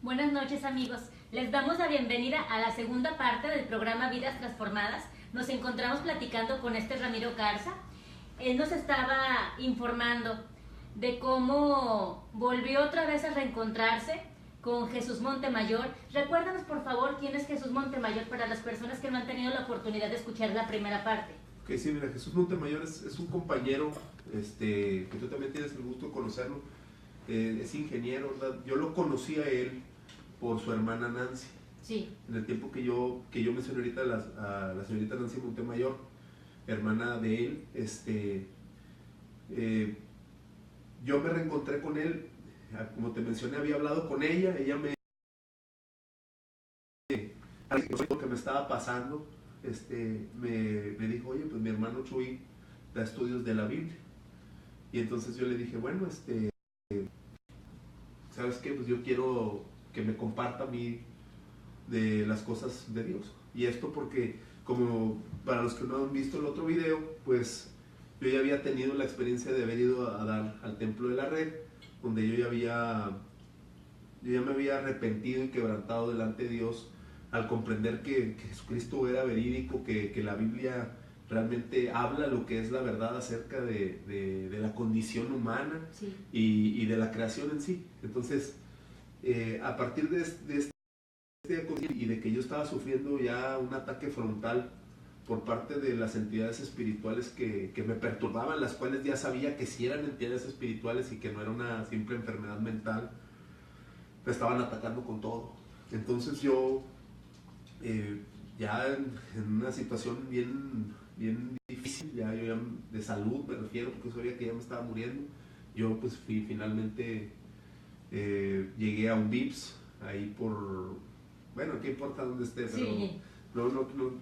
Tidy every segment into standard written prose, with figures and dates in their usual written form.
Buenas noches, amigos. Les damos la bienvenida a la segunda parte del programa Vidas Transformadas. Nos encontramos platicando con Ramiro Garza. Él nos estaba informando de cómo volvió otra vez a reencontrarse con Jesús Montemayor. Recuérdanos, por favor, quién es Jesús Montemayor para las personas que no han tenido la oportunidad de escuchar la primera parte. Ok, sí, mira, Jesús Montemayor es un compañero que tú también tienes el gusto de conocerlo. Es ingeniero, ¿verdad? Yo lo conocí a él por su hermana Nancy. Sí. En el tiempo que yo mencioné ahorita a la señorita Nancy Montemayor, hermana de él, yo me reencontré con él, como te mencioné, había hablado con ella me lo que me estaba pasando, me dijo, oye, pues mi hermano Chuy da estudios de la Biblia. Y entonces yo le dije, bueno, ¿sabes qué? Pues yo quiero que me comparta a mí de las cosas de Dios. Y esto porque, como para los que no han visto el otro video, pues yo ya había tenido la experiencia de haber ido a dar al templo de la red, donde yo ya me había arrepentido y quebrantado delante de Dios al comprender que Jesucristo era verídico, que la Biblia realmente habla lo que es la verdad acerca de la condición humana, sí, y de la creación en sí. Entonces, a partir de este y de que yo estaba sufriendo ya un ataque frontal por parte de las entidades espirituales que me perturbaban, las cuales ya sabía que sí eran entidades espirituales y que no era una simple enfermedad mental, me estaban atacando con todo. Entonces yo, ya en una situación bien difícil, yo ya de salud me refiero, porque sabía que ya me estaba muriendo, yo pues finalmente llegué a un VIPS, ahí bueno, ¿qué importa dónde esté? Pero sí. No,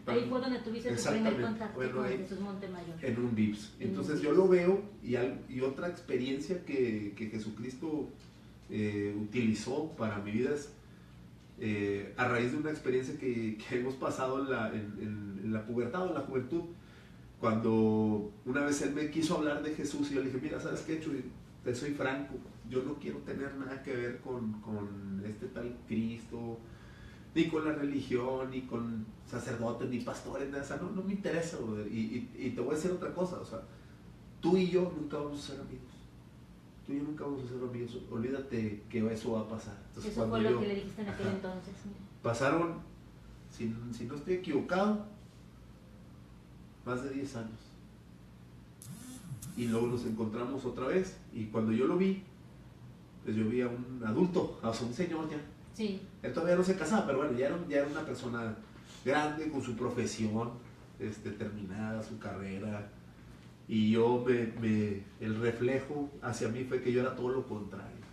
ahí fue donde tuviste tu primer contacto con Jesús Montemayor. En un VIPS. Entonces yo lo veo y otra experiencia que Jesucristo utilizó para mi vida es a raíz de una experiencia que hemos pasado en la pubertad o en la juventud, cuando una vez él me quiso hablar de Jesús y yo le dije, mira, ¿sabes qué, Chuy? Te soy franco, yo no quiero tener nada que ver con este tal Cristo, ni con la religión, ni con sacerdotes, ni pastores, nada, o sea, no me interesa, brother. Y te voy a decir otra cosa, o sea, tú y yo nunca vamos a ser amigos. Tú y yo nunca vamos a ser amigos, olvídate que eso va a pasar. Entonces, eso fue lo que le dijiste en aquel entonces. Pasaron, si no estoy equivocado, más de 10 años. Y luego nos encontramos otra vez, y cuando yo lo vi, pues yo vi a un adulto, a un señor ya. Sí. Él todavía no se casaba, pero bueno, ya era una persona grande, con su profesión terminada, su carrera. Y yo, el reflejo hacia mí fue que yo era todo lo contrario.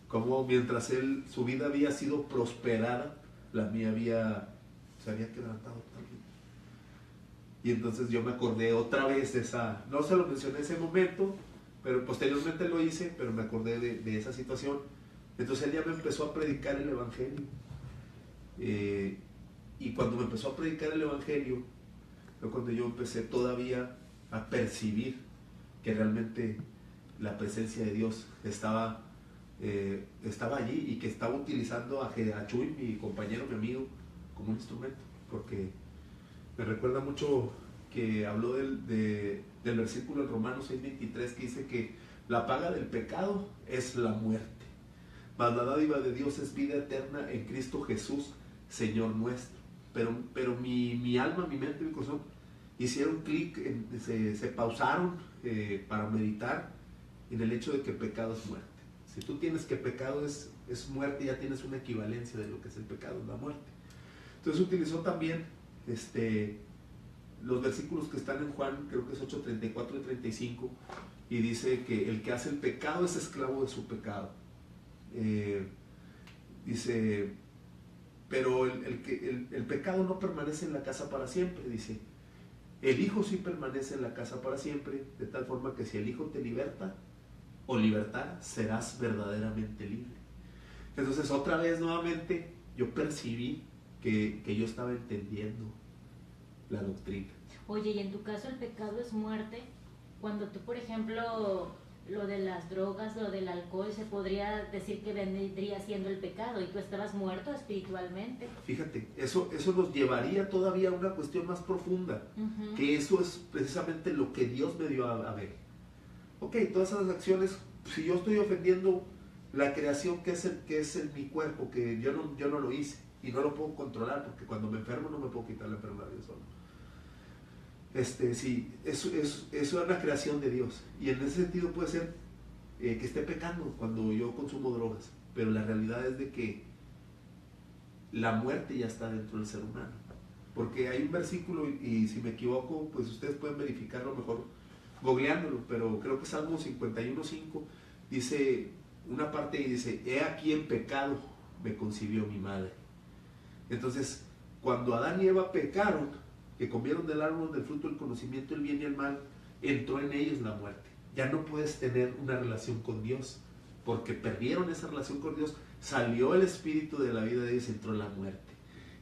Como mientras su vida había sido prosperada, la mía se había quebrantado también. Y entonces yo me acordé otra vez de no se lo mencioné en ese momento, pero posteriormente lo hice, pero me acordé de esa situación. Entonces él ya me empezó a predicar el Evangelio. Y cuando me empezó a predicar el Evangelio, fue cuando yo empecé todavía a percibir que realmente la presencia de Dios estaba allí, y que estaba utilizando a Chuy, mi compañero, mi amigo, como un instrumento. Porque me recuerda mucho que habló del versículo en Romanos 6:23, que dice que la paga del pecado es la muerte, mas la dádiva de Dios es vida eterna en Cristo Jesús, Señor nuestro. Pero mi alma, mi mente, mi corazón hicieron clic, se pausaron para meditar en el hecho de que pecado es muerte. Si tú tienes que pecado es muerte, ya tienes una equivalencia de lo que es el pecado, la muerte. Entonces utilizó también los versículos que están en Juan, creo que es 8:34 y 35, y dice que el que hace el pecado es esclavo de su pecado. Dice, pero el pecado no permanece en la casa para siempre, dice. El Hijo sí permanece en la casa para siempre, de tal forma que si el Hijo te liberta o libertara, serás verdaderamente libre. Entonces otra vez nuevamente yo percibí que yo estaba entendiendo la doctrina. Oye, y en tu caso el pecado es muerte, cuando tú, por ejemplo, lo de las drogas, lo del alcohol, se podría decir que vendría siendo el pecado y tú estabas muerto espiritualmente. Fíjate, eso nos llevaría todavía a una cuestión más profunda, que eso es precisamente lo que Dios me dio a ver. Ok, todas esas acciones, si yo estoy ofendiendo la creación que es mi cuerpo, que yo no lo hice y no lo puedo controlar, porque cuando me enfermo no me puedo quitar la enfermedad yo solo. Sí, eso es una creación de Dios, y en ese sentido puede ser que esté pecando cuando yo consumo drogas, pero la realidad es de que la muerte ya está dentro del ser humano, porque hay un versículo, y si me equivoco pues ustedes pueden verificarlo mejor googleándolo, pero creo que Salmo 51:5 dice una parte y dice: he aquí en pecado me concibió mi madre. Entonces, cuando Adán y Eva pecaron, que comieron del árbol del fruto del conocimiento del bien y el mal, entró en ellos la muerte. Ya no puedes tener una relación con Dios, porque perdieron esa relación con Dios, salió el espíritu de la vida de ellos, entró la muerte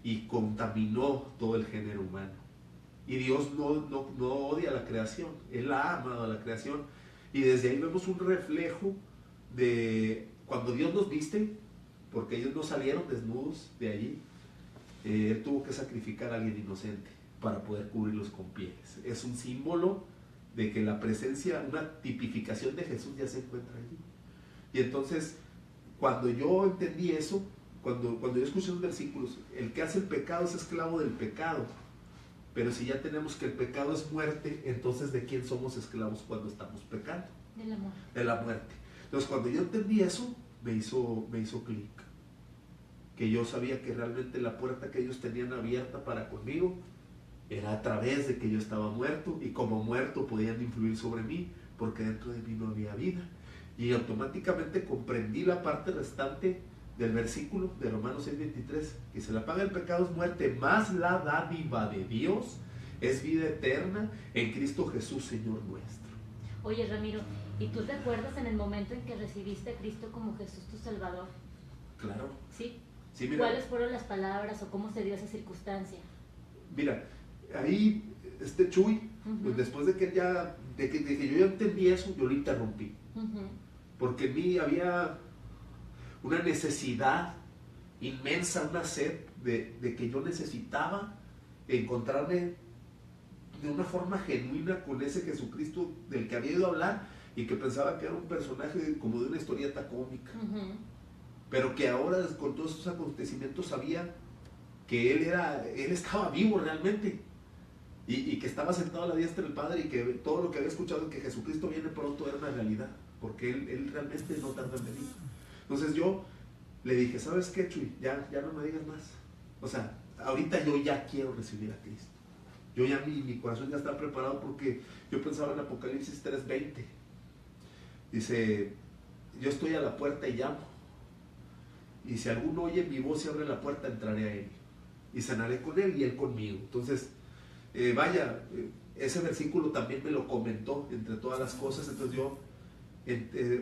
y contaminó todo el género humano. Y Dios no odia la creación, Él ha amado a la creación, y desde ahí vemos un reflejo de cuando Dios nos viste, porque ellos no salieron desnudos de allí. Él tuvo que sacrificar a alguien inocente para poder cubrirlos con pieles. Es un símbolo de que la presencia, una tipificación de Jesús ya se encuentra allí. Y entonces, cuando yo entendí eso, cuando yo escuché los versículos, el que hace el pecado es esclavo del pecado. Pero si ya tenemos que el pecado es muerte, entonces ¿de quién somos esclavos cuando estamos pecando? De la muerte. De la muerte. Entonces, cuando yo entendí eso, me hizo clic. Que yo sabía que realmente la puerta que ellos tenían abierta para conmigo era a través de que yo estaba muerto, y como muerto podían influir sobre mí, porque dentro de mí no había vida. Y automáticamente comprendí la parte restante del versículo de Romanos 6:23, que se la paga el pecado es muerte, más la dádiva de Dios es vida eterna en Cristo Jesús, Señor nuestro. Oye, Ramiro, ¿y tú te acuerdas en el momento en que recibiste a Cristo como Jesús tu Salvador? Claro. ¿Sí? Sí, mira, ¿cuáles fueron las palabras o cómo se dio esa circunstancia? Mira, ahí Chuy, pues después de que yo ya entendí eso, yo lo interrumpí. Porque en mí había una necesidad inmensa, una sed de que yo necesitaba encontrarme de una forma genuina con ese Jesucristo del que había ido a hablar y que pensaba que era un personaje como de una historieta cómica. Pero que ahora con todos esos acontecimientos sabía que él estaba vivo realmente, y que estaba sentado a la diestra del Padre, y que todo lo que había escuchado, que Jesucristo viene pronto, era una realidad, porque él realmente no tarda en venir. Entonces yo le dije: ¿sabes qué, Chuy? Ya no me digas más. O sea, ahorita yo ya quiero recibir a Cristo. Yo ya mi corazón ya está preparado, porque yo pensaba en Apocalipsis 3:20. Dice: yo estoy a la puerta y llamo, y si alguno oye mi voz y abre la puerta, entraré a él y cenaré con él y él conmigo. Entonces, ese versículo también me lo comentó entre todas las cosas. Entonces yo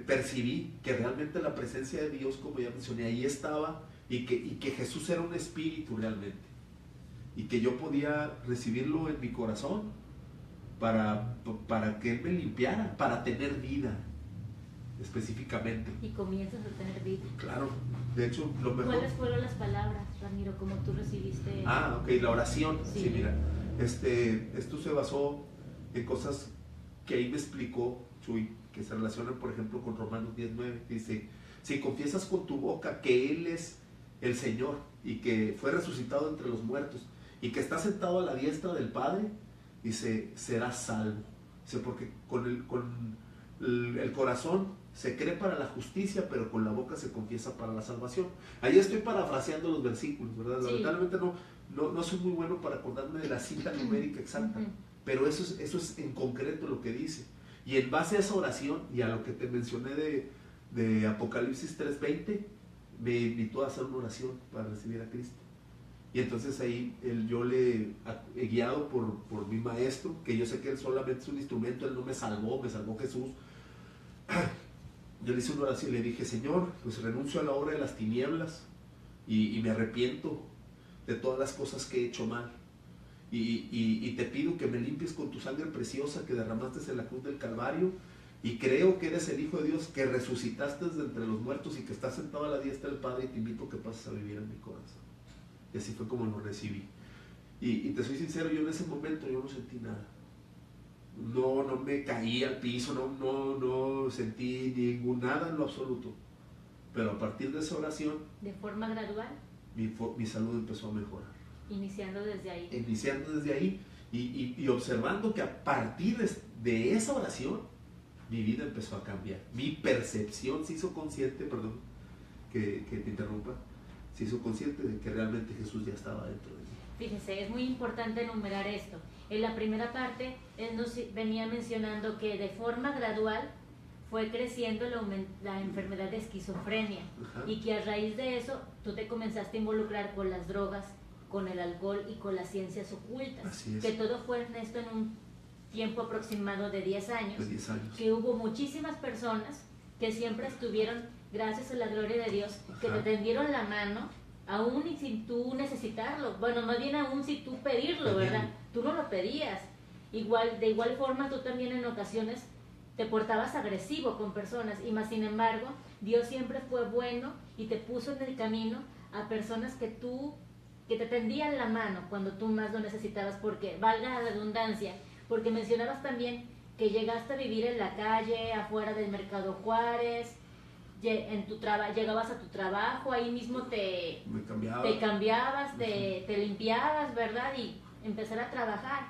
percibí que realmente la presencia de Dios, como ya mencioné, ahí estaba, y que Jesús era un espíritu realmente, y que yo podía recibirlo en mi corazón para que Él me limpiara, para tener vida específicamente. Y comienzas a tener vida. Claro, de hecho lo mejor. ¿Cuáles fueron las palabras, Ramiro, como tú recibiste? Ok, la oración. Sí, mira, esto se basó en cosas que ahí me explicó Chuy, que se relacionan, por ejemplo, con Romanos 10:9. Dice: si confiesas con tu boca que Él es el Señor, y que fue resucitado entre los muertos, y que está sentado a la diestra del Padre, dice, serás salvo. Dice, porque con el corazón se cree para la justicia, pero con la boca se confiesa para la salvación. Ahí estoy parafraseando los versículos, ¿verdad? Sí. Lamentablemente no soy muy bueno para acordarme de la cita numérica exacta, pero eso es en concreto lo que dice. Y en base a esa oración y a lo que te mencioné de Apocalipsis 3:20, me invitó a hacer una oración para recibir a Cristo. Y entonces ahí yo le he guiado por mi maestro, que yo sé que él solamente es un instrumento, él no me salvó Jesús. Yo le hice una oración y le dije: Señor, pues renuncio a la obra de las tinieblas, y me arrepiento de todas las cosas que he hecho mal, y te pido que me limpies con tu sangre preciosa que derramaste en la cruz del Calvario, y creo que eres el Hijo de Dios, que resucitaste de entre los muertos y que estás sentado a la diestra del Padre, y te invito a que pases a vivir en mi corazón. Y así fue como lo recibí. Y te soy sincero, yo en ese momento yo no sentí nada. No me caí al piso, no sentí nada en lo absoluto. Pero a partir de esa oración, de forma gradual, mi salud empezó a mejorar. Iniciando desde ahí y observando que a partir de esa oración, mi vida empezó a cambiar. Mi percepción se hizo consciente, perdón que te interrumpa, se hizo consciente de que realmente Jesús ya estaba dentro de mí. Fíjese, es muy importante enumerar esto. En la primera parte, él nos venía mencionando que de forma gradual fue creciendo la enfermedad de esquizofrenia. Ajá. Y que a raíz de eso tú te comenzaste a involucrar con las drogas, con el alcohol y con las ciencias ocultas. Así es. Que todo fue en esto en un tiempo aproximado de 10 años. De 10 años. Que hubo muchísimas personas que siempre estuvieron, gracias a la gloria de Dios, que te tendieron la mano, aún y sin tú necesitarlo. Bueno, más bien aún si tú pedirlo, ¿verdad? Tú no lo pedías. De igual forma, tú también en ocasiones te portabas agresivo con personas, y más sin embargo, Dios siempre fue bueno y te puso en el camino a personas que te tendían la mano cuando tú más lo necesitabas, porque, valga la redundancia, porque mencionabas también que llegaste a vivir en la calle, afuera del Mercado Juárez, llegabas a tu trabajo, ahí mismo te cambiabas, te limpiabas, ¿verdad? Y empezar a trabajar.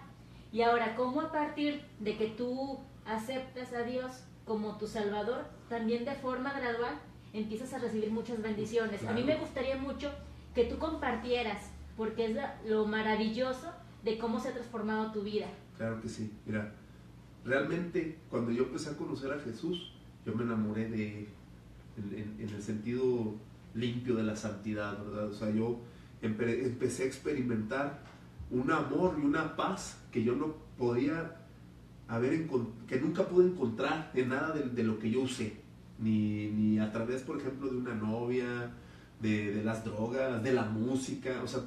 Y ahora, ¿cómo a partir de que tú aceptas a Dios como tu Salvador, también de forma gradual empiezas a recibir muchas bendiciones? Claro. A mí me gustaría mucho que tú compartieras, porque es lo maravilloso de cómo se ha transformado tu vida. Claro que sí. Mira, realmente cuando yo empecé a conocer a Jesús, yo me enamoré de Él, en el sentido limpio de la santidad, ¿verdad? O sea, yo empecé a experimentar un amor y una paz que yo no podía que nunca pude encontrar en nada de lo que yo usé, ni a través, por ejemplo, de una novia, de las drogas, de la música, o sea,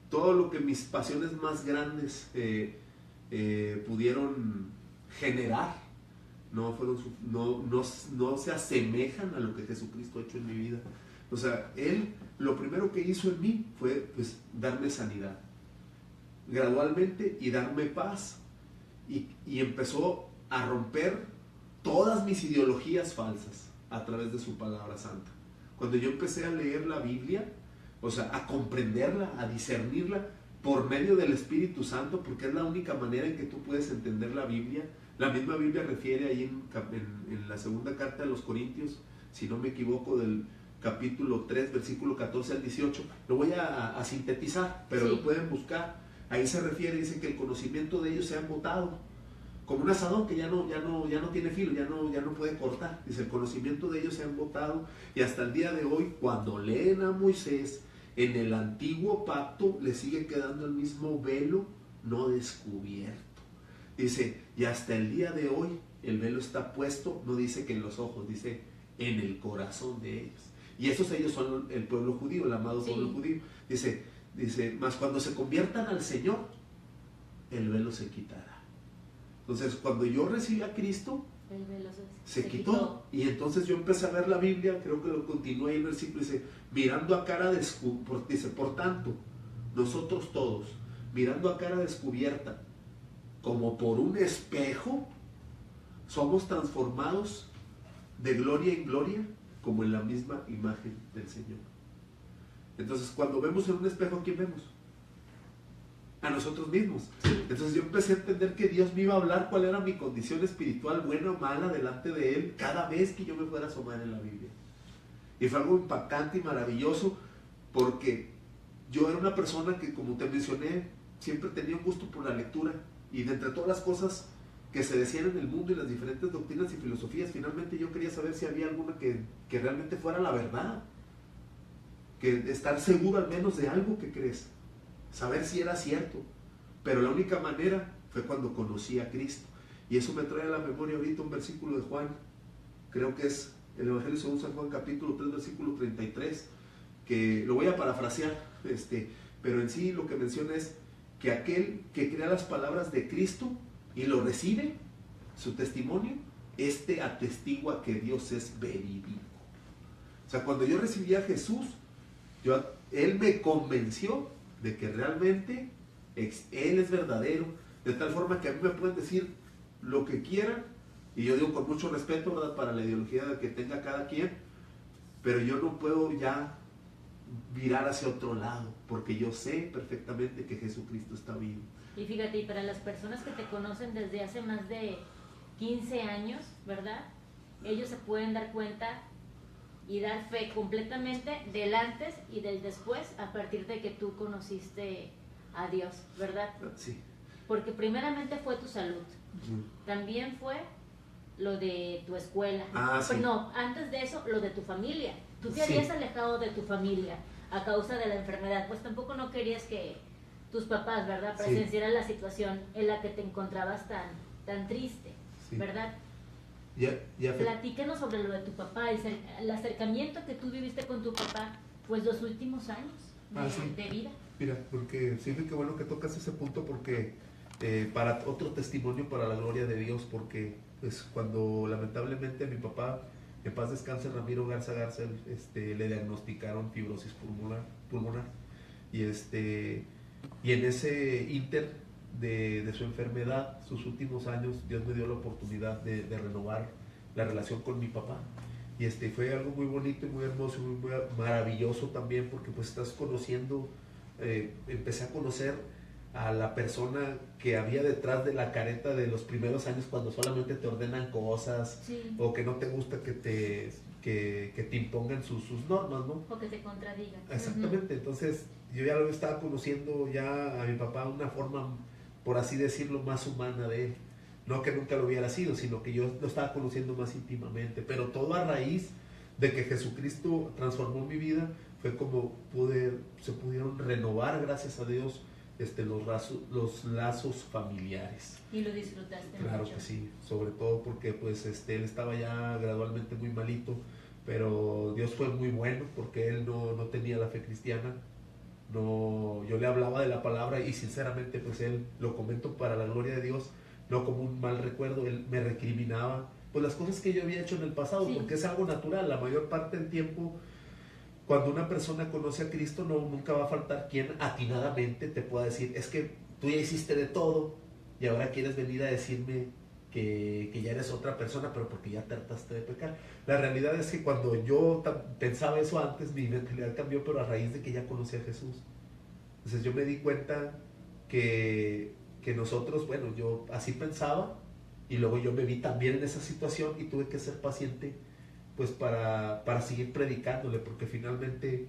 todo lo que mis pasiones más grandes pudieron generar, no se asemejan a lo que Jesucristo ha hecho en mi vida. O sea, Él lo primero que hizo en mí fue, pues, darme sanidad gradualmente y darme paz, y empezó a romper todas mis ideologías falsas a través de su palabra santa. Cuando yo empecé a leer la Biblia, o sea, a comprenderla, a discernirla por medio del Espíritu Santo, porque es la única manera en que tú puedes entender la Biblia. La misma Biblia refiere ahí en la segunda carta de los Corintios, si no me equivoco, del capítulo 3, versículo 14 al 18. Lo voy a sintetizar, pero sí, lo pueden buscar. Ahí se refiere, dice que el conocimiento de ellos se ha embotado, como un asadón que ya no tiene filo, ya no puede cortar. Dice, el conocimiento de ellos se ha embotado, y hasta el día de hoy, cuando leen a Moisés, en el antiguo pacto le sigue quedando el mismo velo no descubierto. Dice, y hasta el día de hoy el velo está puesto, no dice que en los ojos, dice en el corazón de ellos. Y esos ellos son el pueblo judío, el amado pueblo judío. Dice, mas cuando se conviertan al Señor, el velo se quitará. Entonces, cuando yo recibí a Cristo, el velo se quitó. Y entonces yo empecé a ver la Biblia, creo que lo continúa ahí el versículo, dice, mirando a cara descubierta, dice, por tanto, nosotros todos, mirando a cara descubierta, como por un espejo, somos transformados de gloria en gloria, como en la misma imagen del Señor. Entonces, cuando vemos en un espejo, ¿a quién vemos? A nosotros mismos. Entonces yo empecé a entender que Dios me iba a hablar cuál era mi condición espiritual, buena o mala, delante de Él, cada vez que yo me fuera a asomar en la Biblia. Y fue algo impactante y maravilloso, porque yo era una persona que, como te mencioné, siempre tenía un gusto por la lectura, y de entre todas las cosas que se decían en el mundo y las diferentes doctrinas y filosofías, finalmente yo quería saber si había alguna que realmente fuera la verdad, que estar seguro al menos de algo que crees, saber si era cierto. Pero la única manera fue cuando conocí a Cristo, y eso me trae a la memoria ahorita un versículo de Juan, creo que es el Evangelio según San Juan, capítulo 3, versículo 33, que lo voy a parafrasear, pero en sí lo que menciona es que aquel que crea las palabras de Cristo y lo recibe, su testimonio, atestigua que Dios es verídico. O sea, cuando yo recibí a Jesús, Él me convenció de que realmente Él es verdadero, de tal forma que a mí me pueden decir lo que quieran, y yo digo con mucho respeto, ¿verdad?, para la ideología que tenga cada quien, pero yo no puedo ya virar hacia otro lado, porque yo sé perfectamente que Jesucristo está vivo. Y fíjate, y para las personas que te conocen desde hace más de 15 años, ¿verdad? Ellos se pueden dar cuenta y dar fe completamente del antes y del después a partir de que tú conociste a Dios, ¿verdad? Sí. Porque primeramente fue tu salud, también fue lo de tu escuela, sí. No, antes de eso, lo de tu familia. Tú te Sí. habías alejado de tu familia a causa de la enfermedad, pues tampoco no querías que tus papás, ¿verdad?, presenciaran la situación en la que te encontrabas tan triste, Sí. ¿verdad? Platícanos sobre lo de tu papá, el acercamiento que tú viviste con tu papá, pues los últimos años de vida. Mira, porque siempre que bueno que tocas ese punto, porque para otro testimonio para la gloria de Dios, porque pues cuando lamentablemente a mi papá, en paz descanse, Ramiro Garza Garza, le diagnosticaron fibrosis pulmonar, y en ese inter de su enfermedad, sus últimos años, Dios me dio la oportunidad de renovar la relación con mi papá, y fue algo muy bonito y muy hermoso, muy maravilloso también, porque pues estás conociendo, empecé a conocer a la persona que había detrás de la careta de los primeros años, cuando solamente te ordenan cosas, sí, o que no te gusta que te impongan sus normas, ¿no? O que te contradigan. Exactamente. Entonces yo ya lo estaba conociendo ya a mi papá de una forma, por así decirlo, más humana de él. No que nunca lo hubiera sido, sino que yo lo estaba conociendo más íntimamente, pero todo a raíz de que Jesucristo transformó mi vida. Fue como se pudieron renovar, gracias a Dios, los lazos familiares. Y lo disfrutaste Claro mucho. que sí, sobre todo porque pues él estaba ya gradualmente muy malito, pero Dios fue muy bueno, porque él no tenía la fe cristiana. No, yo le hablaba de la palabra y sinceramente pues él, lo comento para la gloria de Dios, no como un mal recuerdo, él me recriminaba pues las cosas que yo había hecho en el pasado, sí, porque es algo natural. La mayor parte del tiempo, cuando una persona conoce a Cristo, nunca va a faltar quien atinadamente te pueda decir, es que tú ya hiciste de todo y ahora quieres venir a decirme que ya eres otra persona, pero porque ya te hartaste de pecar. La realidad es que cuando yo pensaba eso antes, mi mentalidad cambió, pero a raíz de que ya conocí a Jesús. Entonces yo me di cuenta que nosotros, bueno, yo así pensaba, y luego yo me vi también en esa situación y tuve que ser paciente pues para seguir predicándole, porque finalmente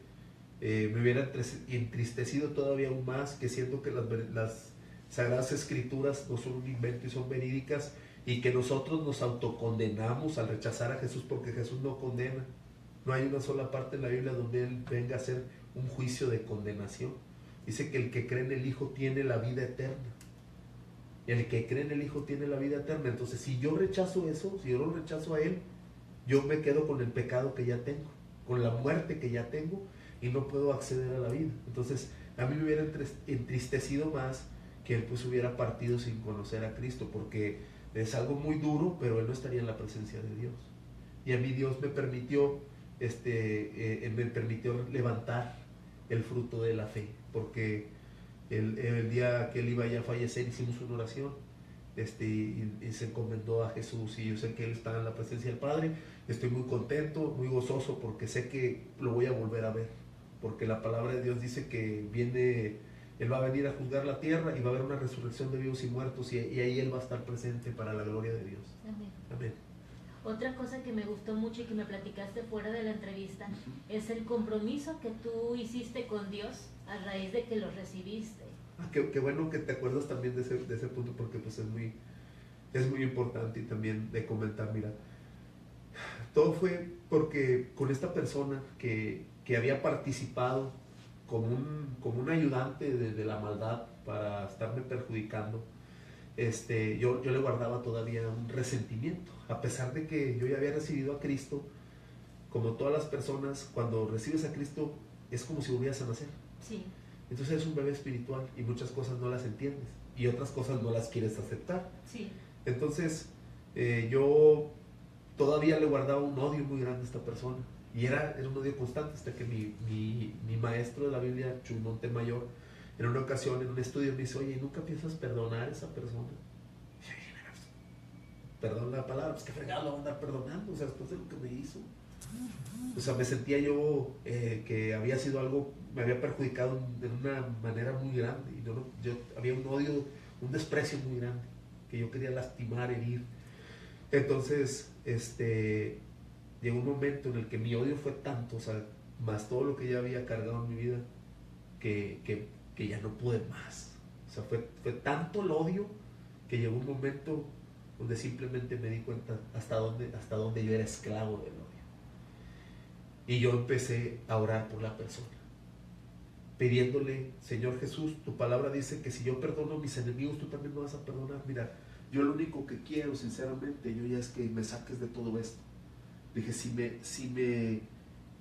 me hubiera entristecido todavía aún más, que siento que las Sagradas Escrituras no son un invento y son verídicas, y que nosotros nos autocondenamos al rechazar a Jesús, porque Jesús no condena. No hay una sola parte en la Biblia donde Él venga a hacer un juicio de condenación. Dice que el que cree en el Hijo tiene la vida eterna. El que cree en el Hijo tiene la vida eterna. Entonces, si yo rechazo eso, si yo lo rechazo a Él, yo me quedo con el pecado que ya tengo, con la muerte que ya tengo, y no puedo acceder a la vida. Entonces, a mí me hubiera entristecido más que Él pues hubiera partido sin conocer a Cristo, porque es algo muy duro, pero Él no estaría en la presencia de Dios. Y a mí Dios me permitió, levantar el fruto de la fe, porque el día que Él iba ya a fallecer, hicimos una oración, y se encomendó a Jesús, y yo sé que Él está en la presencia del Padre. Estoy muy contento, muy gozoso, porque sé que lo voy a volver a ver, porque la palabra de Dios dice que Él va a venir a juzgar la tierra, y va a haber una resurrección de vivos y muertos, y ahí Él va a estar presente para la gloria de Dios. Amén. Amén. Otra cosa que me gustó mucho y que me platicaste fuera de la entrevista es el compromiso que tú hiciste con Dios a raíz de que lo recibiste. Qué bueno que te acuerdas también de ese punto, porque pues es muy importante, y también de comentar. Mira, todo fue porque con esta persona que había participado como un ayudante de la maldad para estarme perjudicando, yo le guardaba todavía un resentimiento, a pesar de que yo ya había recibido a Cristo. Como todas las personas, cuando recibes a Cristo es como si volvieras a nacer. Sí. Entonces eres un bebé espiritual, y muchas cosas no las entiendes, y otras cosas no las quieres aceptar. Sí. Entonces yo todavía le guardaba un odio muy grande a esta persona. Y era un odio constante hasta que mi maestro de la Biblia, Chuy Montemayor, en una ocasión, en un estudio, me dice, oye, ¿nunca piensas perdonar a esa persona? Y yo dije, perdón la palabra, pues qué fregado lo van a andar perdonando, o sea, después de lo que me hizo. O sea, me sentía yo que había sido algo, me había perjudicado de una manera muy grande. Y yo había un odio, un desprecio muy grande, que yo quería lastimar, herir. Entonces, llegó un momento en el que mi odio fue tanto, o sea, más todo lo que ya había cargado en mi vida, que ya no pude más. O sea, fue tanto el odio que llegó un momento donde simplemente me di cuenta hasta dónde yo era esclavo del odio. Y yo empecé a orar por la persona, pidiéndole, Señor Jesús, tu palabra dice que si yo perdono a mis enemigos, tú también me vas a perdonar. Mira, yo lo único que quiero, sinceramente, yo ya es que me saques de todo esto. Dije, si me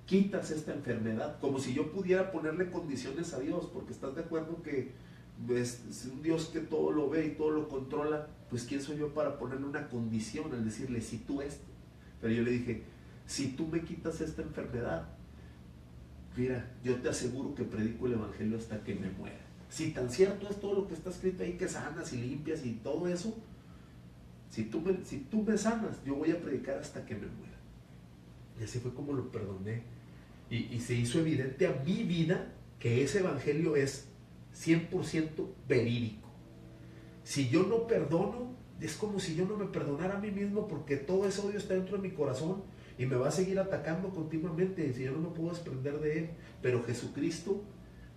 quitas esta enfermedad, como si yo pudiera ponerle condiciones a Dios, porque estás de acuerdo que es un Dios que todo lo ve y todo lo controla, pues ¿quién soy yo para ponerle una condición al decirle, si tú esto? Pero yo le dije, si tú me quitas esta enfermedad, mira, yo te aseguro que predico el evangelio hasta que me muera. Si tan cierto es todo lo que está escrito ahí, que sanas y limpias y todo eso, si tú me sanas, yo voy a predicar hasta que me muera. Y así fue como lo perdoné. Y se hizo evidente a mi vida que ese evangelio es 100% verídico. Si yo no perdono, es como si yo no me perdonara a mí mismo, porque todo ese odio está dentro de mi corazón y me va a seguir atacando continuamente si yo no me puedo desprender de él. Pero Jesucristo,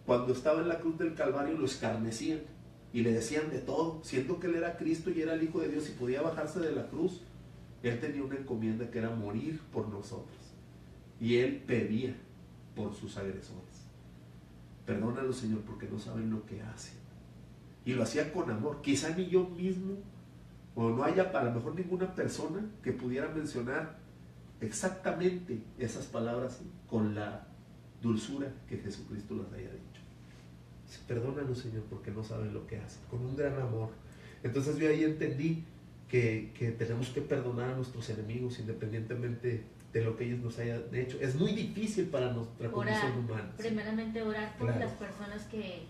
cuando estaba en la cruz del Calvario, lo escarnecían y le decían de todo, siendo que él era Cristo y era el Hijo de Dios y podía bajarse de la cruz. Él tenía una encomienda que era morir por nosotros, y él pedía por sus agresores. Perdónalo, Señor, porque no saben lo que hacen. Y lo hacía con amor. Quizá ni yo mismo, o no haya a lo mejor ninguna persona que pudiera mencionar exactamente esas palabras con la dulzura que Jesucristo las haya dicho. Perdónalo, Señor, porque no saben lo que hacen, con un gran amor. Entonces yo ahí entendí que tenemos que perdonar a nuestros enemigos independientemente de lo que ellos nos hayan hecho. Es muy difícil para nuestra condición humana. Primeramente orar por claro. las personas que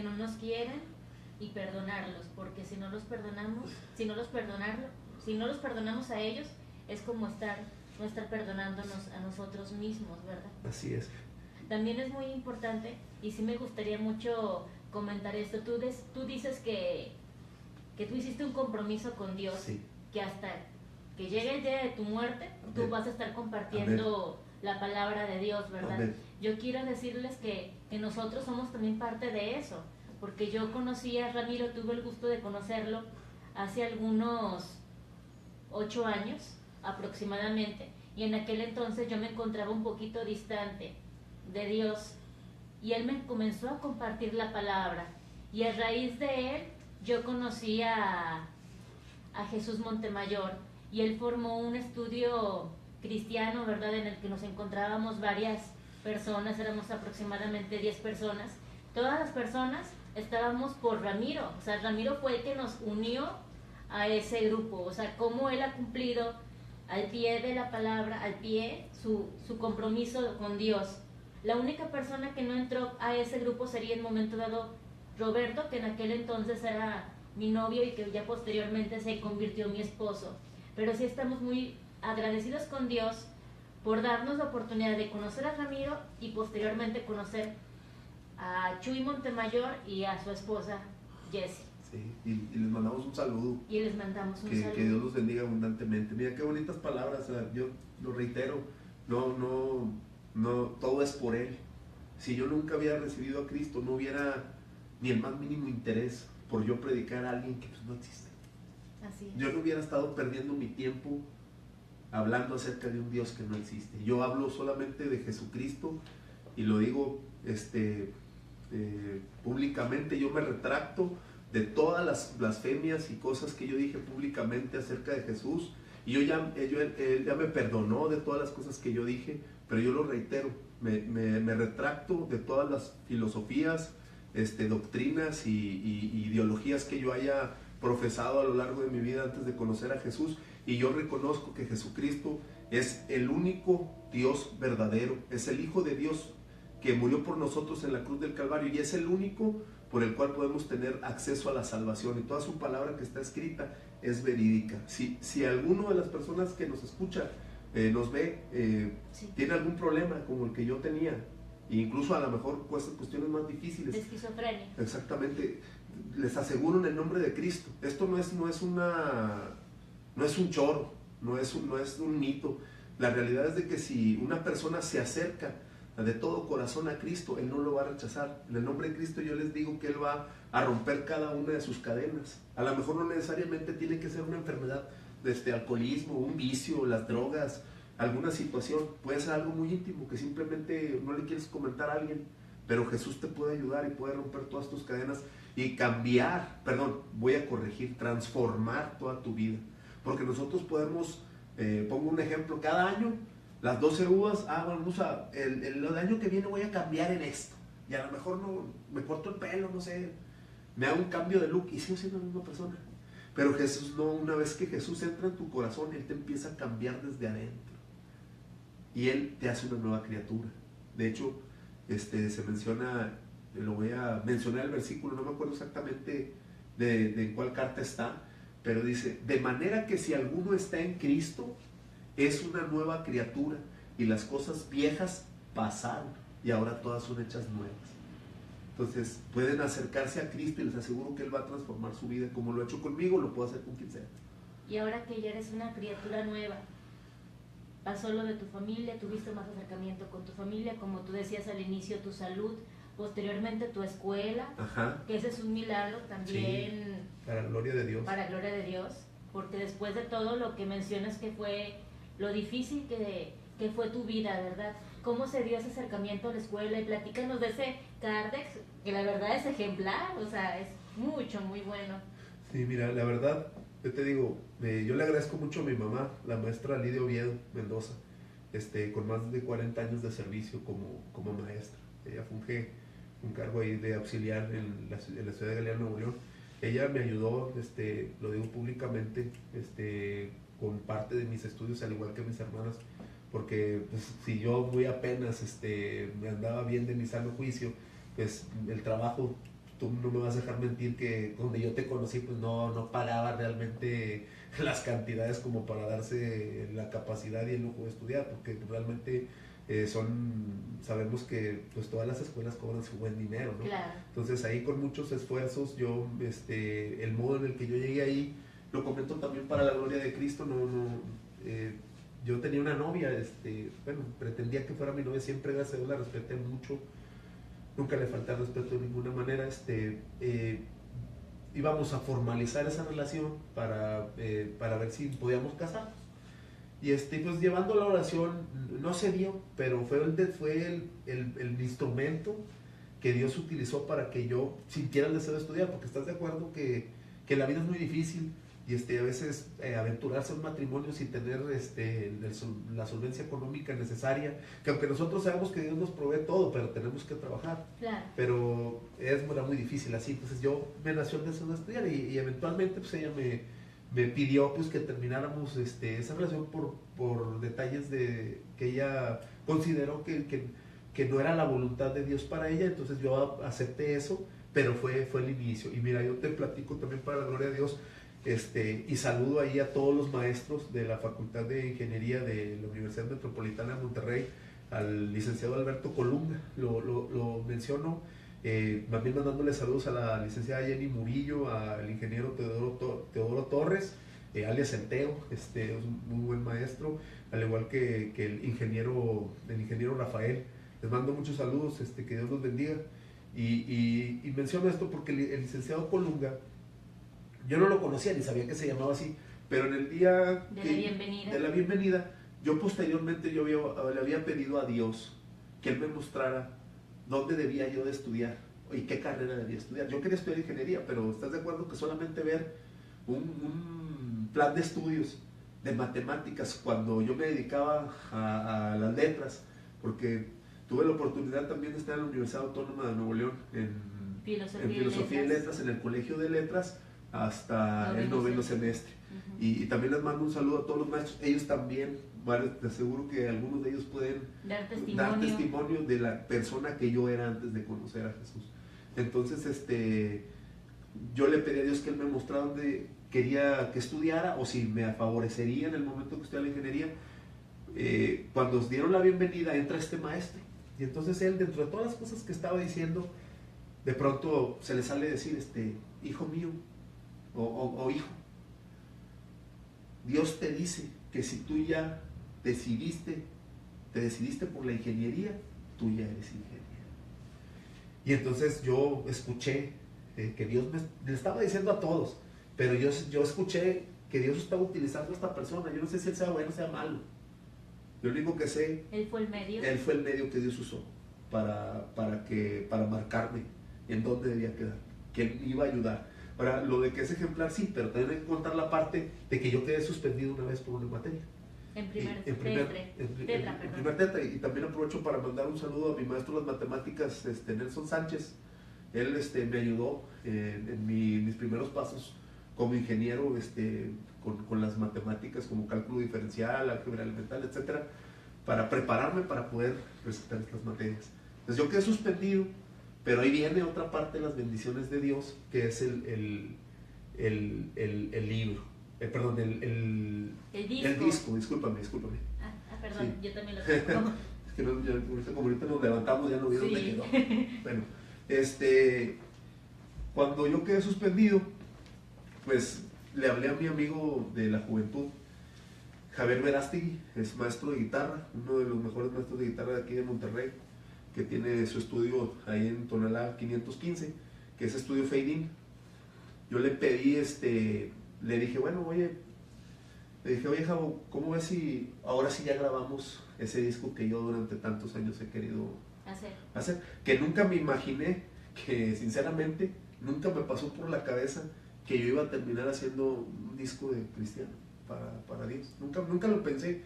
no nos quieren y perdonarlos, porque si no los perdonamos a ellos, es como no estar perdonándonos a nosotros mismos, ¿verdad? Así es. También es muy importante, y sí me gustaría mucho comentar esto, tú dices que tú hiciste un compromiso con Dios, sí, que hasta que llegue el día de tu muerte, amén, tú vas a estar compartiendo, amén, la palabra de Dios, ¿verdad? Amén. Yo quiero decirles que nosotros somos también parte de eso, porque yo conocí a Ramiro, tuve el gusto de conocerlo hace algunos 8 años aproximadamente, y en aquel entonces yo me encontraba un poquito distante de Dios, y él me comenzó a compartir la palabra, y a raíz de él yo conocí a Jesús Montemayor, y él formó un estudio cristiano, ¿verdad?, en el que nos encontrábamos varias personas, éramos aproximadamente 10 personas. Todas las personas estábamos por Ramiro, o sea, Ramiro fue el que nos unió a ese grupo, o sea, cómo él ha cumplido al pie de la palabra, al pie su compromiso con Dios. La única persona que no entró a ese grupo sería en momento dado Roberto, que en aquel entonces era mi novio y que ya posteriormente se convirtió en mi esposo. Pero sí estamos muy agradecidos con Dios por darnos la oportunidad de conocer a Ramiro y posteriormente conocer a Chuy Montemayor y a su esposa Jessie. Sí, y les mandamos un saludo. Y les mandamos un saludo. Que Dios los bendiga abundantemente. Mira qué bonitas palabras, o sea, yo lo reitero, no, todo es por Él. Si yo nunca hubiera recibido a Cristo, no hubiera ni el más mínimo interés por yo predicar a alguien que pues no existe. Así es. Yo no hubiera estado perdiendo mi tiempo hablando acerca de un Dios que no existe. Yo hablo solamente de Jesucristo y lo digo públicamente. Yo me retracto de todas las blasfemias y cosas que yo dije públicamente acerca de Jesús, y él ya me perdonó de todas las cosas que yo dije, pero yo lo reitero, me retracto de todas las filosofías, doctrinas y ideologías que yo haya profesado a lo largo de mi vida antes de conocer a Jesús. Y yo reconozco que Jesucristo es el único Dios verdadero, es el Hijo de Dios que murió por nosotros en la cruz del Calvario y es el único por el cual podemos tener acceso a la salvación. Y toda su palabra que está escrita es verídica. Si alguno de las personas que nos escucha, nos ve, Sí. tiene algún problema como el que yo tenía, e incluso a lo mejor cuestiones más difíciles, De esquizofrenia. exactamente, les aseguro en el nombre de Cristo, esto no es un choro, no es un mito. La realidad es de que si una persona se acerca de todo corazón a Cristo, Él no lo va a rechazar. En el nombre de Cristo yo les digo que Él va a romper cada una de sus cadenas. A lo mejor no necesariamente tiene que ser una enfermedad, alcoholismo, un vicio, las drogas, alguna situación. Puede ser algo muy íntimo que simplemente no le quieres comentar a alguien, pero Jesús te puede ayudar y puede romper todas tus cadenas y transformar toda tu vida. Porque nosotros podemos, pongo un ejemplo, cada año las 12 uvas, el año que viene voy a cambiar en esto, y a lo mejor no, me corto el pelo, no sé, me hago un cambio de look y sigo siendo la misma persona. Pero Jesús no, una vez que Jesús entra en tu corazón, Él te empieza a cambiar desde adentro y Él te hace una nueva criatura. De hecho, se menciona, lo voy a mencionar el versículo, no me acuerdo exactamente de cuál carta está, pero dice, de manera que si alguno está en Cristo, es una nueva criatura y las cosas viejas pasaron y ahora todas son hechas nuevas. Entonces pueden acercarse a Cristo y les aseguro que Él va a transformar su vida. Como lo ha hecho conmigo, lo puedo hacer con quien sea. Y ahora que ya eres una criatura nueva, pasó lo de tu familia, tuviste más acercamiento con tu familia, como tú decías al inicio, tu salud, posteriormente tu escuela. Ajá. Que ese es un milagro también. Sí, para gloria de Dios. Para gloria de Dios, porque después de todo lo que mencionas que fue lo difícil que fue tu vida, ¿verdad? ¿Cómo se dio ese acercamiento a la escuela? Y platícanos de ese Cardex, que la verdad es ejemplar, o sea, es muy bueno. Sí, mira, la verdad, yo te digo, yo le agradezco mucho a mi mamá, la maestra Lidia Oviedo Mendoza, con más de 40 años de servicio como maestra. Ella funge un cargo ahí de auxiliar en la ciudad de Galeana, Nuevo León. Ella me ayudó, lo digo públicamente, con parte de mis estudios, al igual que mis hermanas, porque pues, si yo muy apenas me andaba bien de mi sano juicio, pues el trabajo, tú no me vas a dejar mentir que donde yo te conocí pues no pagaba realmente las cantidades como para darse la capacidad y el lujo de estudiar, porque realmente sabemos que pues todas las escuelas cobran su buen dinero, ¿no? Claro. Entonces ahí con muchos esfuerzos yo, el modo en el que yo llegué ahí, lo comento también para la gloria de Cristo. Yo tenía una novia, pretendía que fuera mi novia, siempre gracias a Dios la respeté mucho, nunca le falté respeto de ninguna manera. Íbamos a formalizar esa relación para ver si podíamos casarnos. Y pues llevando la oración, no se dio, pero fue el instrumento que Dios utilizó para que yo sintiera el deseo de estudiar, porque estás de acuerdo que la vida es muy difícil y a veces aventurarse a un matrimonio sin tener la solvencia económica necesaria, que aunque nosotros sabemos que Dios nos provee todo, pero tenemos que trabajar. Claro. Pero era muy difícil así. Entonces yo me nació el deseo de estudiar y eventualmente pues ella me pidió pues que termináramos esa relación por detalles que ella consideró que no era la voluntad de Dios para ella. Entonces yo acepté eso, pero fue el inicio. Y mira, yo te platico también para la gloria de Dios, y saludo ahí a todos los maestros de la Facultad de Ingeniería de la Universidad Metropolitana de Monterrey, al licenciado Alberto Colunga, lo menciono, también mandándole saludos a la licenciada Jenny Murillo, al ingeniero Teodoro Torres, alias El Teo, es un muy buen maestro, al igual que el ingeniero Rafael. Les mando muchos saludos, que Dios los bendiga. Y menciono esto porque el licenciado Colunga, yo no lo conocía ni sabía que se llamaba así, pero en el día de la bienvenida, yo posteriormente le había pedido a Dios que Él me mostrara dónde debía yo de estudiar y qué carrera debía estudiar. Yo quería estudiar ingeniería, pero ¿estás de acuerdo que solamente ver un plan de estudios de matemáticas cuando yo me dedicaba a las letras? Porque tuve la oportunidad también de estar en la Universidad Autónoma de Nuevo León en Filosofía y Letras, en el Colegio de Letras, hasta el noveno semestre. Y también les mando un saludo a todos los maestros. Ellos también, vale, te aseguro que algunos de ellos pueden dar testimonio de la persona que yo era antes de conocer a Jesús. Entonces, yo le pedí a Dios que Él me mostrara dónde quería que estudiara o si me favorecería en el momento que estudiara la ingeniería. Cuando nos dieron la bienvenida, entra este maestro. Y entonces él, dentro de todas las cosas que estaba diciendo, de pronto se le sale decir, hijo mío, o hijo, Dios te dice que si tú ya te decidiste por la ingeniería, tú ya eres ingeniero. Y entonces yo escuché que Dios le estaba diciendo a todos, pero yo escuché que Dios estaba utilizando a esta persona. Yo no sé si él sea bueno o sea malo. Yo lo único que sé, Él fue el medio. Él fue el medio que Dios usó para marcarme en dónde debía quedar, que Él me iba a ayudar. Ahora, lo de que es ejemplar, sí, pero también hay que contar la parte de que yo quedé suspendido una vez por una materia. En primer tetra. Y también aprovecho para mandar un saludo a mi maestro de las matemáticas, Nelson Sánchez. Él me ayudó en mis primeros pasos como ingeniero con las matemáticas como cálculo diferencial, álgebra elemental, etcétera, para prepararme para poder recitar estas materias. Entonces yo quedé suspendido, pero ahí viene otra parte de las bendiciones de Dios, que es el libro. El disco, discúlpame. Perdón, sí. Yo también lo tengo. Es que como ahorita nos levantamos ya no vi dónde quedó. Bueno, cuando yo quedé suspendido, pues le hablé a mi amigo de la juventud, Javier Verástegui, es maestro de guitarra, uno de los mejores maestros de guitarra de aquí de Monterrey, que tiene su estudio ahí en Tonalá 515, que es estudio Fade In. Yo le pedí, le dije, oye Javo, ¿cómo ves si ahora sí ya grabamos ese disco que yo durante tantos años he querido hacer? Que nunca me imaginé, que sinceramente nunca me pasó por la cabeza que yo iba a terminar haciendo un disco de cristiano para Dios. Nunca lo pensé,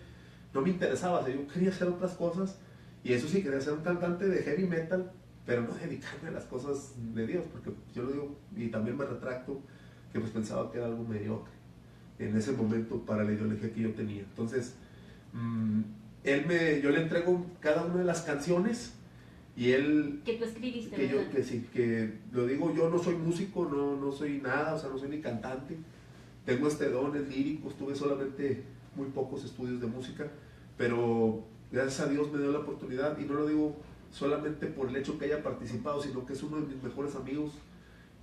no me interesaba, o sea, yo quería hacer otras cosas, y eso sí, quería ser un cantante de heavy metal, pero no dedicarme a las cosas de Dios, porque yo lo digo, y también me retracto, que pues pensaba que era algo mediocre en ese momento para la ideología que yo tenía. Entonces, yo le entrego cada una de las canciones, y él... Que tú escribiste, que lo digo, yo no soy músico, no soy nada, o sea, no soy ni cantante. Tengo dones líricos, tuve solamente muy pocos estudios de música, pero gracias a Dios me dio la oportunidad, y no lo digo solamente por el hecho que haya participado, sino que es uno de mis mejores amigos,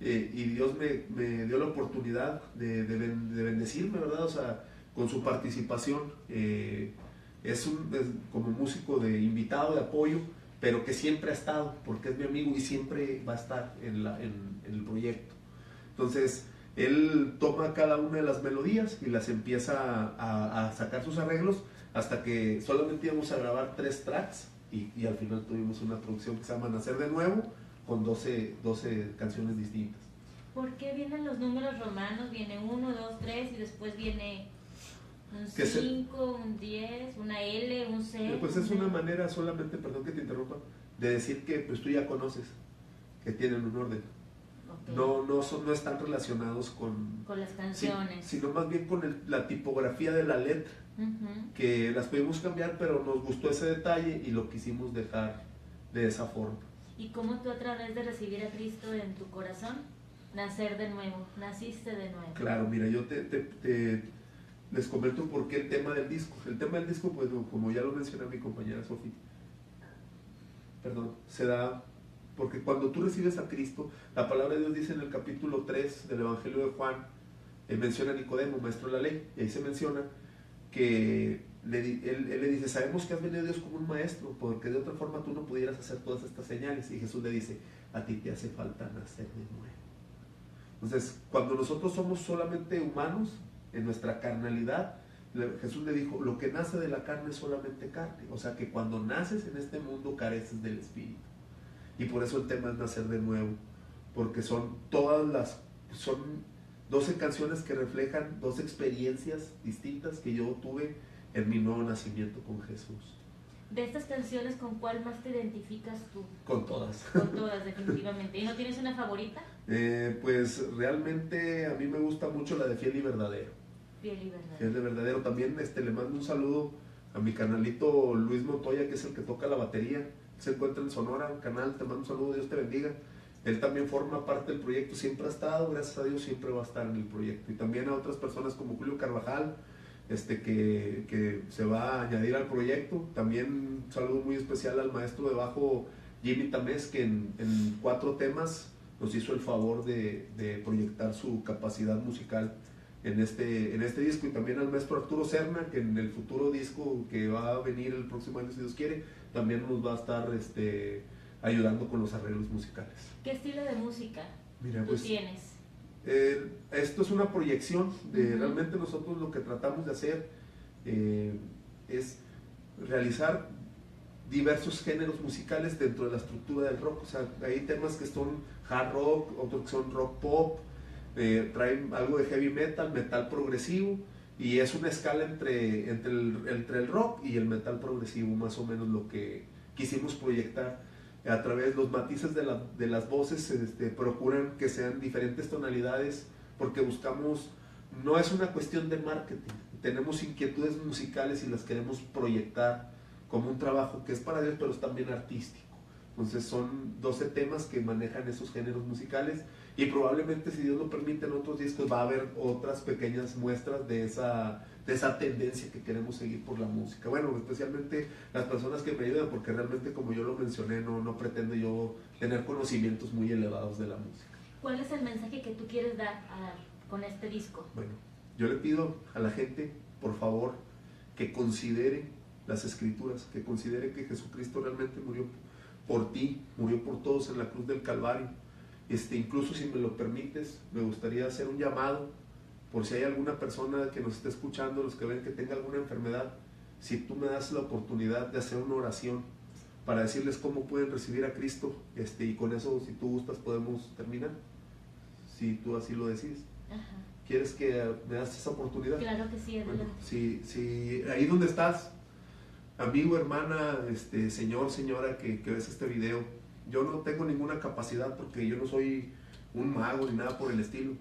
y Dios me dio la oportunidad de bendecirme, ¿verdad? O sea, con su participación. Es como músico de invitado, de apoyo, pero que siempre ha estado, porque es mi amigo y siempre va a estar en el proyecto. Entonces, él toma cada una de las melodías y las empieza a sacar sus arreglos, hasta que solamente íbamos a grabar 3 tracks, y al final tuvimos una producción que se llama Nacer de Nuevo, con 12 canciones distintas. ¿Por qué vienen los números romanos? Viene 1, 2, 3 y después viene un 5, un 10, una L, un C. Pues es una manera solamente, perdón que te interrumpa, de decir que pues tú ya conoces, que tienen un orden. Okay. No están relacionados con las canciones, sino más bien con la tipografía de la letra, que las pudimos cambiar, pero nos gustó ese detalle y lo quisimos dejar de esa forma. ¿Y cómo tú, a través de recibir a Cristo en tu corazón, nacer de nuevo, naciste de nuevo? Claro, mira, yo les comento por qué el tema del disco. El tema del disco, pues como ya lo mencionó mi compañera Sofía, se da porque cuando tú recibes a Cristo, la palabra de Dios dice en el capítulo 3 del Evangelio de Juan, menciona a Nicodemo, maestro de la ley, y ahí se menciona que él le dice, sabemos que has venido a Dios como un maestro, porque de otra forma tú no pudieras hacer todas estas señales. Y Jesús le dice, a ti te hace falta nacer de nuevo. Entonces, cuando nosotros somos solamente humanos, en nuestra carnalidad, Jesús le dijo, lo que nace de la carne es solamente carne. O sea que cuando naces en este mundo careces del Espíritu. Y por eso el tema es nacer de nuevo, porque son 12 canciones que reflejan 12 experiencias distintas que yo tuve en mi nuevo nacimiento con Jesús. De estas canciones, ¿con cuál más te identificas tú? Con todas. Con todas, definitivamente. ¿Y no tienes una favorita? Pues realmente a mí me gusta mucho la de Fiel y Verdadero. Fiel y verdadero. Fiel y verdadero. También le mando un saludo a mi canalito Luis Montoya, que es el que toca la batería. Se encuentra en Sonora, canal, te mando un saludo, Dios te bendiga. Él también forma parte del proyecto, siempre ha estado, gracias a Dios siempre va a estar en el proyecto. Y también a otras personas como Julio Carvajal, que se va a añadir al proyecto. También un saludo muy especial al maestro de bajo Jimmy Tamés, que en 4 temas nos hizo el favor de proyectar su capacidad musical en este disco. Y también al maestro Arturo Serna, que en el futuro disco que va a venir el próximo año, si Dios quiere, también nos va a estar ayudando con los arreglos musicales. ¿Qué estilo de música Mira, tú pues, tienes? Esto es una proyección de realmente nosotros lo que tratamos de hacer es realizar diversos géneros musicales dentro de la estructura del rock. O sea, hay temas que son hard rock, otros que son rock pop, traen algo de heavy metal, metal progresivo, y es una escala entre el rock y el metal progresivo, más o menos lo que quisimos proyectar. A través de los matices de las voces procuran que sean diferentes tonalidades, porque buscamos, no es una cuestión de marketing, tenemos inquietudes musicales y las queremos proyectar como un trabajo que es para Dios, pero es también artístico. Entonces son 12 temas que manejan esos géneros musicales, y probablemente, si Dios lo permite, en otros discos va a haber otras pequeñas muestras de esa tendencia que queremos seguir por la música. Bueno, especialmente las personas que me ayudan, porque realmente, como yo lo mencioné, no pretendo yo tener conocimientos muy elevados de la música. ¿Cuál es el mensaje que tú quieres dar con este disco? Bueno, yo le pido a la gente, por favor, que considere las escrituras, que considere que Jesucristo realmente murió por ti, murió por todos en la cruz del Calvario. Incluso, si me lo permites, me gustaría hacer un llamado por si hay alguna persona que nos esté escuchando, los que ven que tenga alguna enfermedad. Si tú me das la oportunidad de hacer una oración para decirles cómo pueden recibir a Cristo, y con eso, si tú gustas, podemos terminar, si tú así lo decides. Ajá. ¿Quieres que me das esa oportunidad? Claro que sí, adelante. Bueno, si ahí donde estás, amigo, hermana, señor, señora que ves este video, yo no tengo ninguna capacidad, porque yo no soy un mago ni nada por el estilo.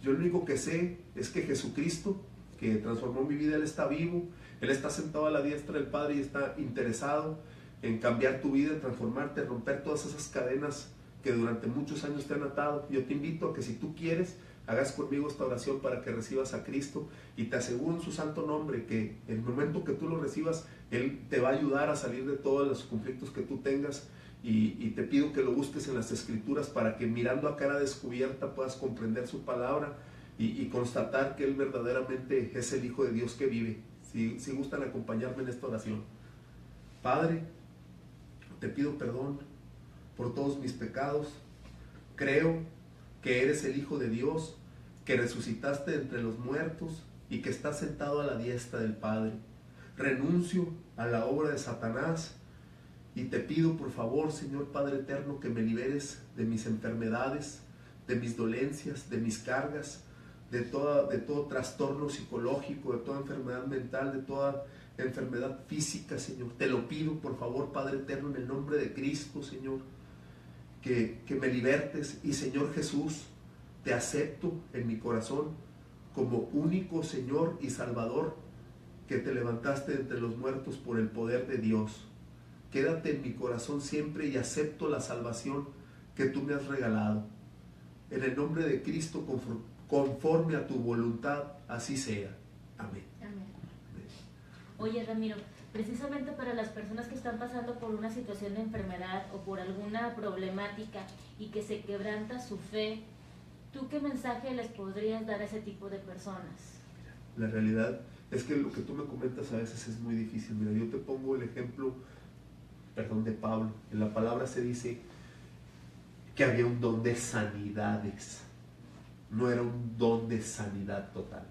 Yo lo único que sé es que Jesucristo, que transformó mi vida, Él está vivo, Él está sentado a la diestra del Padre y está interesado en cambiar tu vida, en transformarte, en romper todas esas cadenas que durante muchos años te han atado. Yo te invito a que, si tú quieres, hagas conmigo esta oración para que recibas a Cristo, y te aseguro en su santo nombre que en el momento que tú lo recibas, Él te va a ayudar a salir de todos los conflictos que tú tengas. Y te pido que lo busques en las Escrituras, para que, mirando a cara descubierta, puedas comprender su palabra y constatar que Él verdaderamente es el Hijo de Dios que vive. Si gustan acompañarme en esta oración. Padre, te pido perdón por todos mis pecados. Creo que eres el Hijo de Dios, que resucitaste entre los muertos y que estás sentado a la diestra del Padre. Renuncio a la obra de Satanás y te pido, por favor, Señor Padre eterno, que me liberes de mis enfermedades, de mis dolencias, de mis cargas, de todo trastorno psicológico, de toda enfermedad mental, de toda enfermedad física, Señor. Te lo pido, por favor, Padre eterno, en el nombre de Cristo, Señor, que me libertes. Y, Señor Jesús, te acepto en mi corazón como único Señor y Salvador, que te levantaste entre los muertos por el poder de Dios. Quédate en mi corazón siempre y acepto la salvación que tú me has regalado. En el nombre de Cristo, conforme a tu voluntad, así sea. Amén. Amén. Oye, Ramiro, precisamente para las personas que están pasando por una situación de enfermedad o por alguna problemática y que se quebranta su fe, ¿tú qué mensaje les podrías dar a ese tipo de personas? La realidad es que lo que tú me comentas a veces es muy difícil. Mira, yo te pongo el ejemplo, de Pablo. En la palabra se dice que había un don de sanidades. No era un don de sanidad total.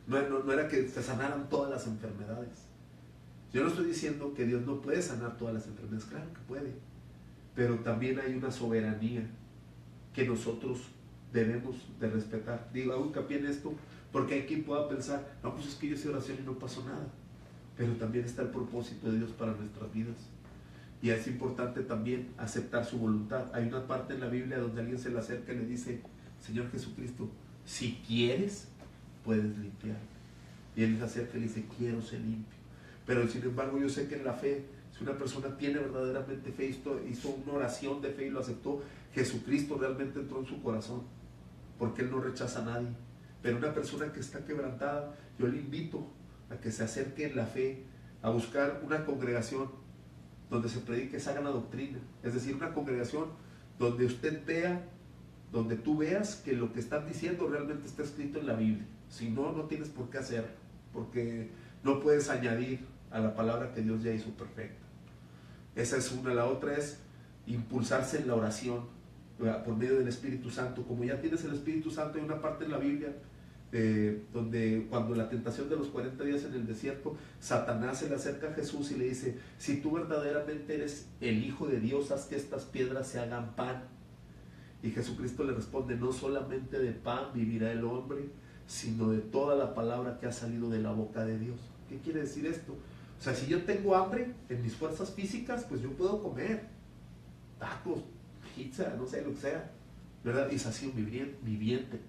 No era que se sanaran todas las enfermedades. Yo no estoy diciendo que Dios no puede sanar todas las enfermedades. Claro que puede. Pero también hay una soberanía que nosotros debemos de respetar. Digo, hago hincapié en esto porque hay quien pueda pensar, no, pues es que yo hice oración y no pasó nada. Pero también está el propósito de Dios para nuestras vidas. Y es importante también aceptar su voluntad. Hay una parte en la Biblia donde alguien se le acerca y le dice, Señor Jesucristo, si quieres, puedes limpiar. Y él se acerca y le dice, quiero ser limpio. Pero sin embargo yo sé que en la fe, si una persona tiene verdaderamente fe, hizo una oración de fe y lo aceptó, Jesucristo realmente entró en su corazón, porque Él no rechaza a nadie. Pero una persona que está quebrantada, yo le invito a que se acerque en la fe, a buscar una congregación donde se predique sana doctrina, es decir, una congregación donde usted vea, donde tú veas que lo que están diciendo realmente está escrito en la Biblia. Si no, no tienes por qué hacerlo, porque no puedes añadir a la palabra que Dios ya hizo perfecta. Esa es una. La otra es impulsarse en la oración, ¿verdad?, por medio del Espíritu Santo. Como ya tienes el Espíritu Santo, hay una parte en la Biblia donde cuando la tentación de los 40 días en el desierto, Satanás se le acerca a Jesús y le dice, si tú verdaderamente eres el Hijo de Dios, haz que estas piedras se hagan pan. Y Jesucristo le responde, no solamente de pan vivirá el hombre, sino de toda la palabra que ha salido de la boca de Dios. ¿Qué quiere decir esto? O sea, si yo tengo hambre en mis fuerzas físicas, pues yo puedo comer tacos, pizza, no sé, lo que sea, ¿verdad? Y sacio mi vientre.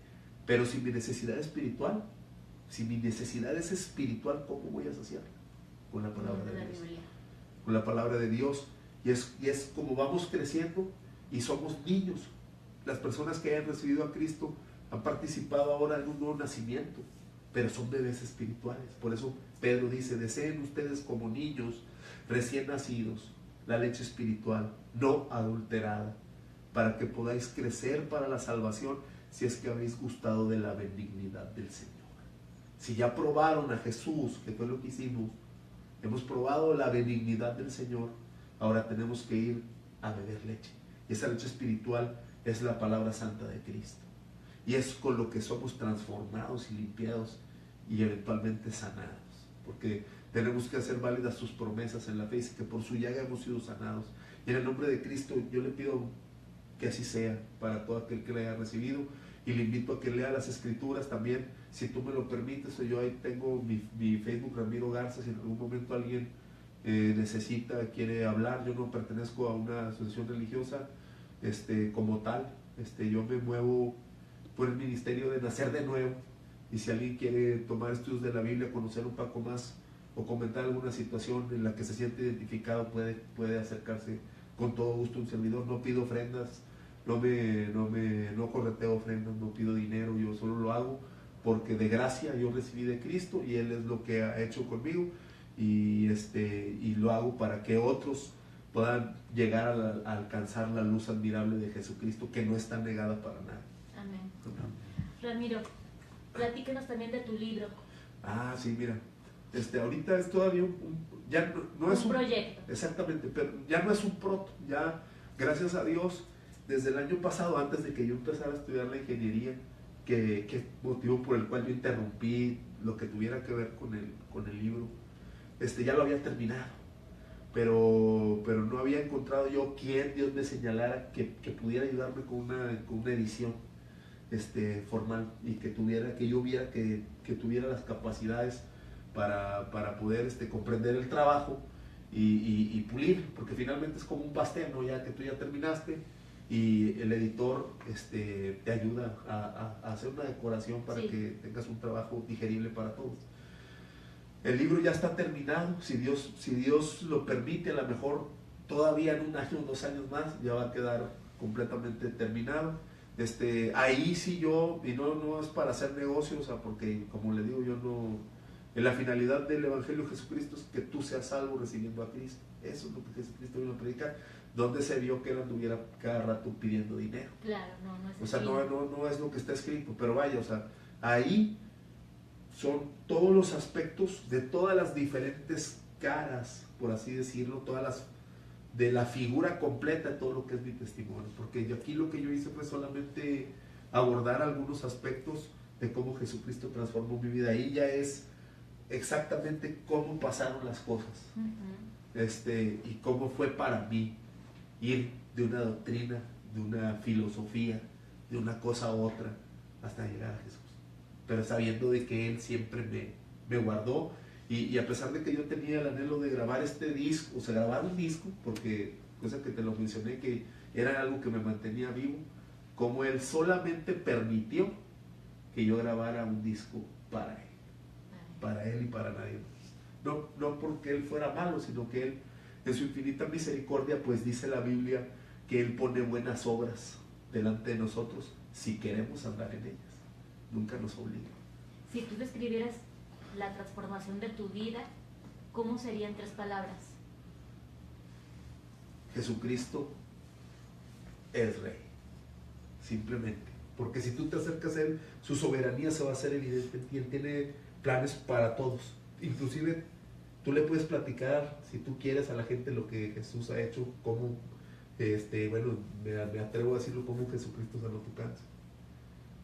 Pero si mi necesidad es espiritual, si mi necesidad es espiritual, ¿cómo voy a saciarla? Con la palabra de Dios. Con la palabra de Dios. Y es como vamos creciendo y somos niños. Las personas que hayan recibido a Cristo han participado ahora en un nuevo nacimiento, pero son bebés espirituales. Por eso Pedro dice, deseen ustedes como niños recién nacidos la leche espiritual, no adulterada, para que podáis crecer para la salvación, si es que habéis gustado de la benignidad del Señor. Si ya probaron a Jesús, que fue lo que hicimos, hemos probado la benignidad del Señor, ahora tenemos que ir a beber leche. Y esa leche espiritual es la palabra santa de Cristo. Y es con lo que somos transformados y limpiados y eventualmente sanados. Porque tenemos que hacer válidas sus promesas en la fe, y que por su llaga hemos sido sanados. Y en el nombre de Cristo yo le pido que así sea para todo aquel que le haya recibido. Y le invito a que lea las Escrituras también, si tú me lo permites. Yo ahí tengo mi Facebook, Ramiro Garza, si en algún momento alguien necesita, quiere hablar. Yo no pertenezco a una asociación religiosa como tal. Yo me muevo por el ministerio de nacer de nuevo, y si alguien quiere tomar estudios de la Biblia, conocer un poco más o comentar alguna situación en la que se siente identificado, puede acercarse con todo gusto. Un servidor, no pido ofrendas, no correteo ofrendas, no pido dinero, yo solo lo hago porque de gracia yo recibí de Cristo y Él es lo que ha hecho conmigo, y lo hago para que otros puedan llegar a alcanzar la luz admirable de Jesucristo, que no está negada para nadie. Amén. Ramiro, platícanos también de tu libro. Ah, sí, mira, ahorita es todavía ya no es un proyecto. Exactamente, pero ya no es un proto, ya, gracias a Dios, desde el año pasado, antes de que yo empezara a estudiar la ingeniería, que motivo por el cual yo interrumpí lo que tuviera que ver con el libro, ya lo había terminado, pero no había encontrado yo quien Dios me señalara que pudiera ayudarme con una edición formal, y que yo viera que tuviera las capacidades para poder comprender el trabajo y pulir, porque finalmente es como un pastel, ¿no? Ya que tú ya terminaste, y el editor te ayuda a hacer una decoración para que tengas un trabajo digerible para todos. El libro ya está terminado, si Dios lo permite, a lo mejor todavía en 1 año o 2 años más ya va a quedar completamente terminado. Ahí sí yo, y no es para hacer negocios, o sea, porque como le digo, yo no, la finalidad del Evangelio de Jesucristo es que tú seas salvo recibiendo a Cristo. Eso es lo que Jesucristo vino a predicar. ¿Dónde se vio que él anduviera cada rato pidiendo dinero? Claro, no es o sea, no es lo que está escrito, pero vaya, o sea, ahí son todos los aspectos de todas las diferentes caras, por así decirlo, de la figura completa de todo lo que es mi testimonio, porque aquí lo que yo hice fue solamente abordar algunos aspectos de cómo Jesucristo transformó mi vida. Ahí ya es exactamente cómo pasaron las cosas, y cómo fue para mí ir de una doctrina, de una filosofía, de una cosa a otra, hasta llegar a Jesús, pero sabiendo de que Él siempre me guardó. Y a pesar de que yo tenía el anhelo de grabar este disco, o sea, grabar un disco, porque, cosa que te lo mencioné, que era algo que me mantenía vivo, como Él solamente permitió que yo grabara un disco para Él. para Él y para nadie más. No porque Él fuera malo, sino que Él, en su infinita misericordia, pues dice la Biblia que Él pone buenas obras delante de nosotros si queremos andar en ellas. Nunca nos obliga. Si tú describieras la transformación de tu vida, ¿cómo sería en 3 palabras? Jesucristo es Rey, simplemente. Porque si tú te acercas a Él, su soberanía se va a hacer evidente y Él tiene planes para todos. Inclusive tú le puedes platicar, si tú quieres, a la gente lo que Jesús ha hecho, cómo, bueno, me atrevo a decirlo, cómo Jesucristo sanó tu cáncer.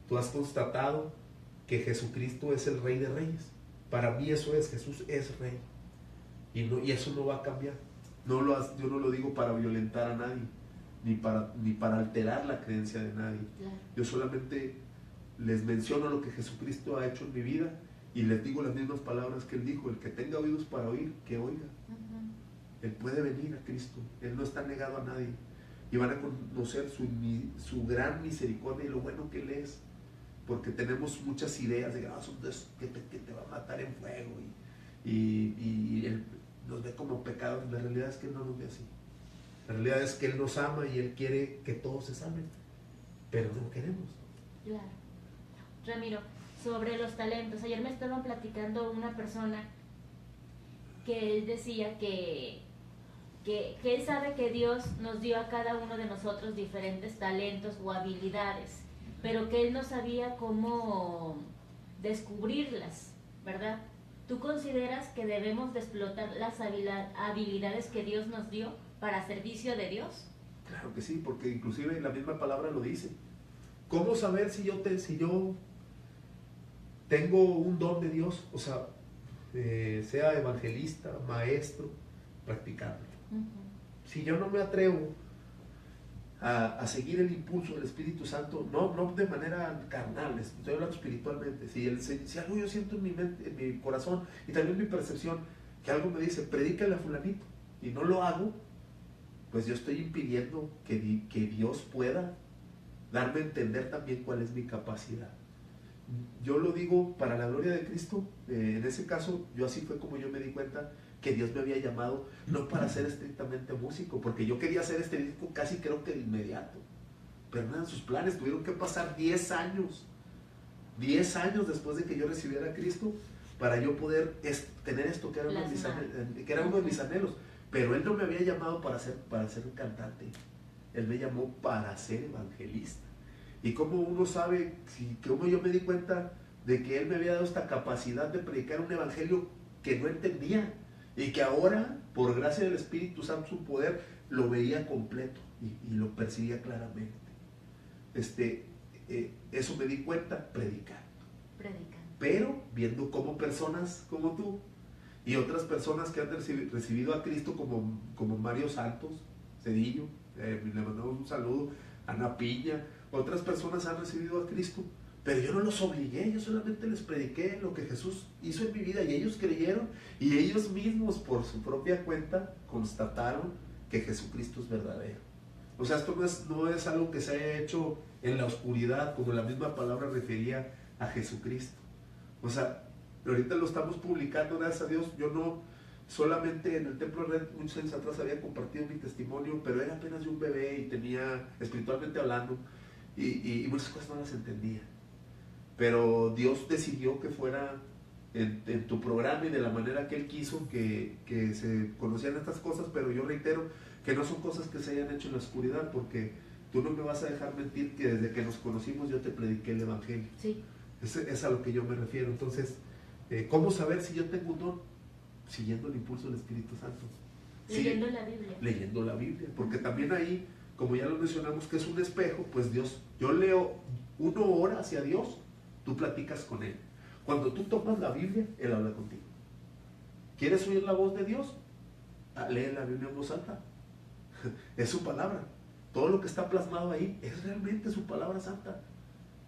Tú has constatado que Jesucristo es el Rey de Reyes. Para mí eso es, Jesús es Rey. Y eso no va a cambiar. Yo no lo digo para violentar a nadie, ni para alterar la creencia de nadie. Claro. Yo solamente les menciono lo que Jesucristo ha hecho en mi vida y les digo las mismas palabras que Él dijo: el que tenga oídos para oír, que oiga. Él puede venir a Cristo, Él no está negado a nadie, y van a conocer su gran misericordia y lo bueno que Él es, porque tenemos muchas ideas de que te va a matar en fuego y Él nos ve como pecados. La realidad es que Él no nos ve así. La realidad es que Él nos ama y Él quiere que todos se salven, pero no queremos. Claro. Ramiro, sobre los talentos, ayer me estaban platicando una persona que él decía que él sabe que Dios nos dio a cada uno de nosotros diferentes talentos o habilidades, pero que él no sabía cómo descubrirlas, ¿verdad? ¿Tú consideras que debemos de explotar las habilidades que Dios nos dio para servicio de Dios? Claro que sí, porque inclusive la misma palabra lo dice. ¿Cómo saber si yo tengo un don de Dios? O sea, sea evangelista, maestro, practicándolo. Si yo no me atrevo a seguir el impulso del Espíritu Santo, no de manera carnal, estoy hablando espiritualmente. Si algo yo siento en mi mente, en mi corazón y también en mi percepción, que algo me dice, predícale a fulanito, y no lo hago, pues yo estoy impidiendo que Dios pueda darme a entender también cuál es mi capacidad. Yo lo digo para la gloria de Cristo. En ese caso, así fue como yo me di cuenta que Dios me había llamado, no para ser estrictamente músico, porque yo quería hacer este disco casi creo que de inmediato, pero no eran sus planes. Tuvieron que pasar 10 años después de que yo recibiera a Cristo para yo poder tener esto que era uno de mis anhelos. Pero Él no me había llamado para ser un cantante, Él me llamó para ser evangelista. Y como uno sabe, como yo me di cuenta de que Él me había dado esta capacidad de predicar un evangelio que no entendía, y que ahora, por gracia del Espíritu Santo, su poder, lo veía completo y lo percibía claramente. Eso me di cuenta predicando. Pero viendo cómo personas como tú y otras personas que han recibido a Cristo, como Mario Santos Cedillo, le mandamos un saludo, Ana Piña, otras personas han recibido a Cristo, pero yo no los obligué, yo solamente les prediqué lo que Jesús hizo en mi vida, y ellos creyeron, y ellos mismos por su propia cuenta constataron que Jesucristo es verdadero. O sea, esto no es algo que se haya hecho en la oscuridad, como la misma palabra refería a Jesucristo. O sea, ahorita lo estamos publicando, gracias a Dios. Yo no solamente en el Templo de Red muchos años atrás había compartido mi testimonio, pero era apenas de un bebé y tenía, espiritualmente hablando, y muchas cosas no las entendía. Pero Dios decidió que fuera en tu programa y de la manera que Él quiso que se conocieran estas cosas. Pero yo reitero que no son cosas que se hayan hecho en la oscuridad, porque tú no me vas a dejar mentir que desde que nos conocimos yo te prediqué el Evangelio. Sí. Es a lo que yo me refiero. Entonces, ¿cómo saber si yo tengo un don? Siguiendo el impulso del Espíritu Santo. Leyendo la Biblia. Leyendo la Biblia, porque también ahí, como ya lo mencionamos, que es un espejo, pues yo leo, uno ora hacia Dios, tú platicas con Él. Cuando tú tomas la Biblia, Él habla contigo. ¿Quieres oír la voz de Dios? Lee la Biblia en voz alta. Es su palabra. Todo lo que está plasmado ahí es realmente su palabra santa.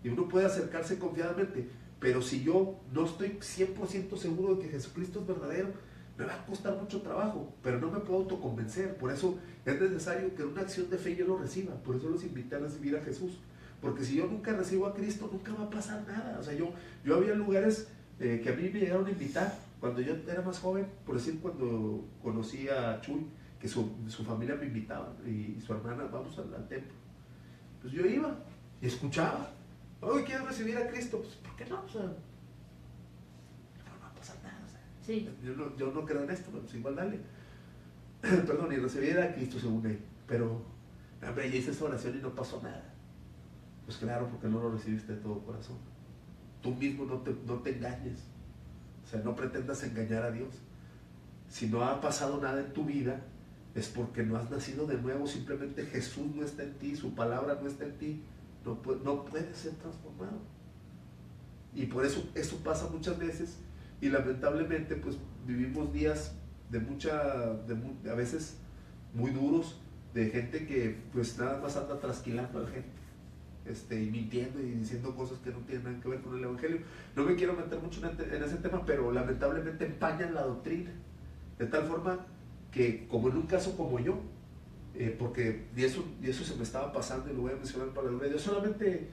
Y uno puede acercarse confiadamente. Pero si yo no estoy 100% seguro de que Jesucristo es verdadero, me va a costar mucho trabajo, pero no me puedo autoconvencer. Por eso es necesario que en una acción de fe yo lo reciba. Por eso los invité a recibir a Jesús. Porque si yo nunca recibo a Cristo, nunca va a pasar nada. O sea, yo había lugares que a mí me llegaron a invitar cuando yo era más joven, por decir, cuando conocí a Chuy, que su familia me invitaba y su hermana, vamos al templo. Pues yo iba y escuchaba. Hoy quiero recibir a Cristo. Pues, ¿por qué no? O sea, no va a pasar nada. O sea, sí. yo no creo en esto, pero pues igual dale. Perdón, y recibir a Cristo según él. Pero, hombre, ya hice esa oración y no pasó nada. Pues claro, porque no lo recibiste de todo corazón. Tú mismo no te engañes. O sea, no pretendas engañar a Dios. Si no ha pasado nada en tu vida, es porque no has nacido de nuevo. Simplemente Jesús no está en ti, su palabra no está en ti. No puedes ser transformado. Y por eso pasa muchas veces. Y lamentablemente pues vivimos días a veces muy duros, de gente que pues nada más anda trasquilando a la gente, y mintiendo y diciendo cosas que no tienen nada que ver con el Evangelio. No me quiero meter mucho en ese tema, pero lamentablemente empañan la doctrina, de tal forma que, como en un caso como yo, porque y eso se me estaba pasando, y lo voy a mencionar para la gloria de Dios, solamente,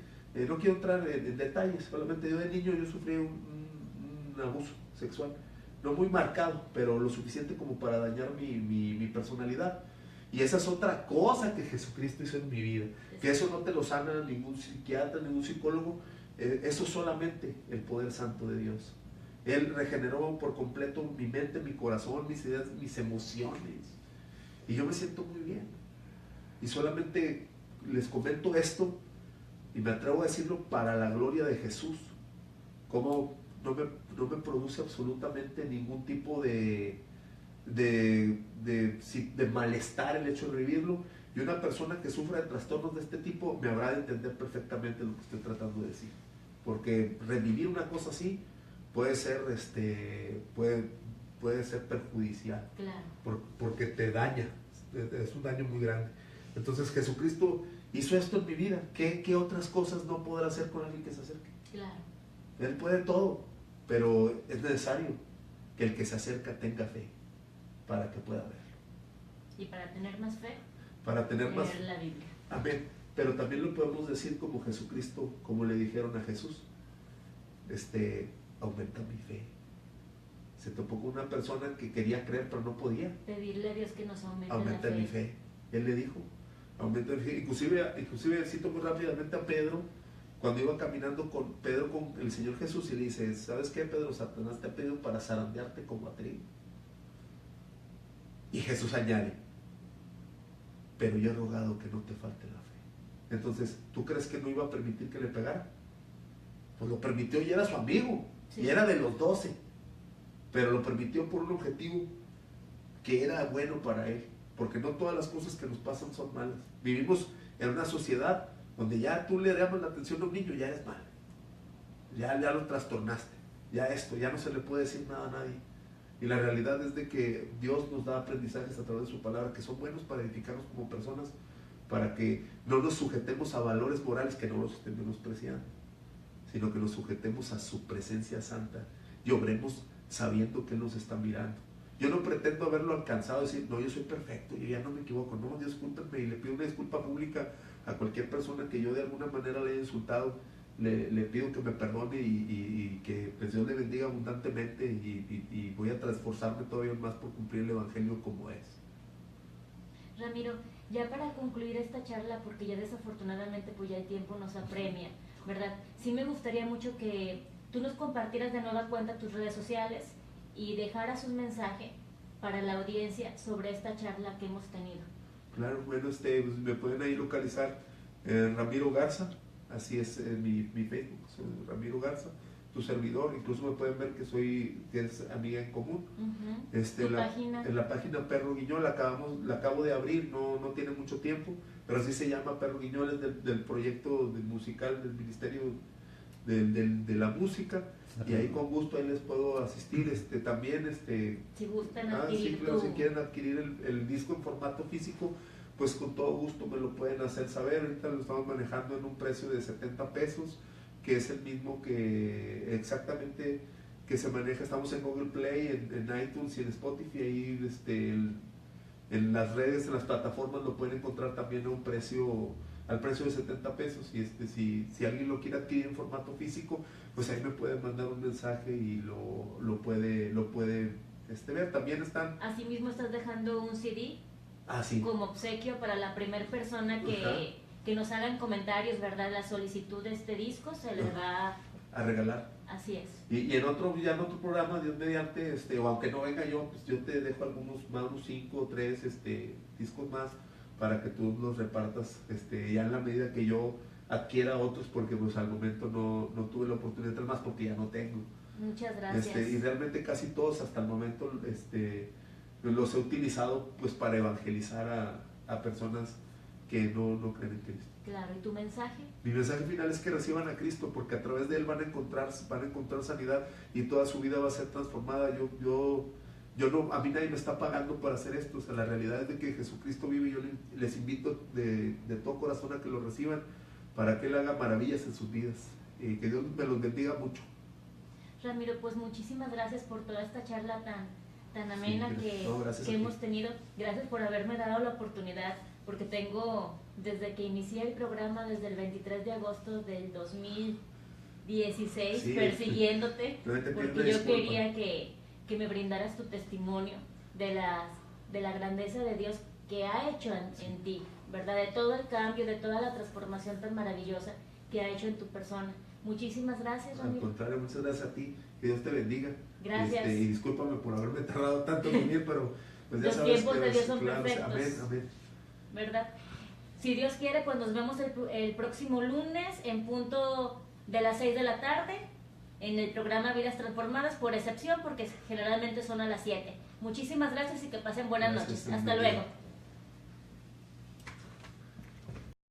no quiero entrar en detalles, solamente yo de niño yo sufrí un abuso sexual, no muy marcado, pero lo suficiente como para dañar mi personalidad. Y esa es otra cosa que Jesucristo hizo en mi vida, que eso no te lo sana ningún psiquiatra, ningún psicólogo, eso solamente el poder santo de Dios. Él regeneró por completo mi mente, mi corazón, mis ideas, mis emociones, y yo me siento muy bien. Y solamente les comento esto, y me atrevo a decirlo para la gloria de Jesús, como no me produce absolutamente ningún tipo de malestar el hecho de vivirlo. Y una persona que sufra de trastornos de este tipo me habrá de entender perfectamente lo que estoy tratando de decir, porque revivir una cosa así puede ser puede ser perjudicial. Claro. Porque te daña, es un daño muy grande. Entonces Jesucristo hizo esto en mi vida. ¿Qué otras cosas no podrá hacer con alguien que se acerque? Claro. Él puede todo, pero es necesario que el que se acerca tenga fe para que pueda verlo. Y para tener más fe, para tener leer más la Biblia. Amén. Pero también lo podemos decir como Jesucristo, como le dijeron a Jesús, aumenta mi fe. Se topó con una persona que quería creer pero no podía. Pedirle a Dios que nos aumente Aumenta la fe. mi fe. Él le dijo, aumenta mi fe. Inclusive cito muy rápidamente a Pedro, cuando iba caminando con el Señor Jesús, y le dice, ¿sabes qué, Pedro? Satanás te ha pedido para zarandearte como a trigo. Y Jesús añade, pero yo he rogado que no te falte la fe. Entonces, ¿tú crees que no iba a permitir que le pegara? Pues lo permitió, y era su amigo, sí. Y era de los 12, pero lo permitió por un objetivo que era bueno para él, porque no todas las cosas que nos pasan son malas. Vivimos en una sociedad donde ya tú le llamas la atención a un niño, ya eres malo, ya lo trastornaste, ya no se le puede decir nada a nadie. Y la realidad es de que Dios nos da aprendizajes a través de su palabra que son buenos para edificarnos como personas, para que no nos sujetemos a valores morales, que no los estén menospreciando, sino que nos sujetemos a su presencia santa y obremos sabiendo que Él nos está mirando. Yo no pretendo haberlo alcanzado, decir, no, yo soy perfecto, yo ya no me equivoco. No, discúlpenme, y le pido una disculpa pública a cualquier persona que yo de alguna manera le haya insultado. Le pido que me perdone y que pues, Dios le bendiga abundantemente, y voy a esforzarme todavía más por cumplir el Evangelio como es. Ramiro, ya para concluir esta charla, porque ya desafortunadamente pues ya el tiempo nos apremia, ¿verdad? Sí me gustaría mucho que tú nos compartieras de nueva cuenta tus redes sociales y dejaras un mensaje para la audiencia sobre esta charla que hemos tenido. Claro, bueno, pues me pueden ahí localizar Ramiro Garza, así es mi Facebook, soy Ramiro Garza, tu servidor. Incluso me pueden ver que es amiga en común. Página. En la página Perro Guiñol, la acabo de abrir, no tiene mucho tiempo, pero así se llama Perro Guiñol, es del proyecto musical del Ministerio de la Música, y ahí con gusto ahí les puedo asistir. También si gustan adquirir sí, claro, si quieren adquirir el disco en formato físico, pues con todo gusto me lo pueden hacer saber. Ahorita lo estamos manejando en un precio de 70 pesos, que es el mismo que exactamente que se maneja. Estamos en Google Play, en iTunes y en Spotify. Ahí en las redes, en las plataformas lo pueden encontrar también a un precio al precio de 70 pesos. Y si alguien lo quiere adquirir en formato físico, pues ahí me puede mandar un mensaje y lo puede ver. También están... Asimismo estás dejando un CD sí. como obsequio para la primera persona que nos hagan comentarios, ¿verdad? La solicitud de este disco se le va a regalar. Así es. Y en otro programa, Dios mediante, o aunque no venga yo, pues yo te dejo unos 5 o 3 discos más para que tú los repartas ya en la medida que yo adquiera otros, porque pues al momento no tuve la oportunidad de traer más porque ya no tengo. Muchas gracias. Y realmente casi todos hasta el momento los he utilizado pues para evangelizar a personas que no creen en Cristo. Claro, ¿y tu mensaje? Mi mensaje final es que reciban a Cristo, porque a través de Él van a encontrar sanidad y toda su vida va a ser transformada. A mí nadie me está pagando por hacer esto. O sea, la realidad es de que Jesucristo vive y yo les invito de todo corazón a que lo reciban para que Él haga maravillas en sus vidas. Que Dios me los bendiga mucho. Ramiro, pues muchísimas gracias por toda esta charla tan amena sí, que hemos tenido. Gracias por haberme dado la oportunidad, porque tengo, desde que inicié el programa, desde el 23 de agosto del 2016, persiguiéndote, porque yo quería que me brindaras tu testimonio de la grandeza de Dios que ha hecho en ti, ¿verdad? De todo el cambio, de toda la transformación tan maravillosa que ha hecho en tu persona. Muchísimas gracias, Ramiro. Al contrario, muchas gracias a ti. Que Dios te bendiga. Gracias. Y discúlpame por haberme tardado tanto en venir, pero pues ya los sabes tiempos que de Dios son perfectos. Amén. ¿Verdad? Si Dios quiere, pues nos vemos el próximo lunes en punto de las 6 de la tarde en el programa Vidas Transformadas, por excepción, porque generalmente son a las 7. Muchísimas gracias y que pasen buenas noches. Hasta luego.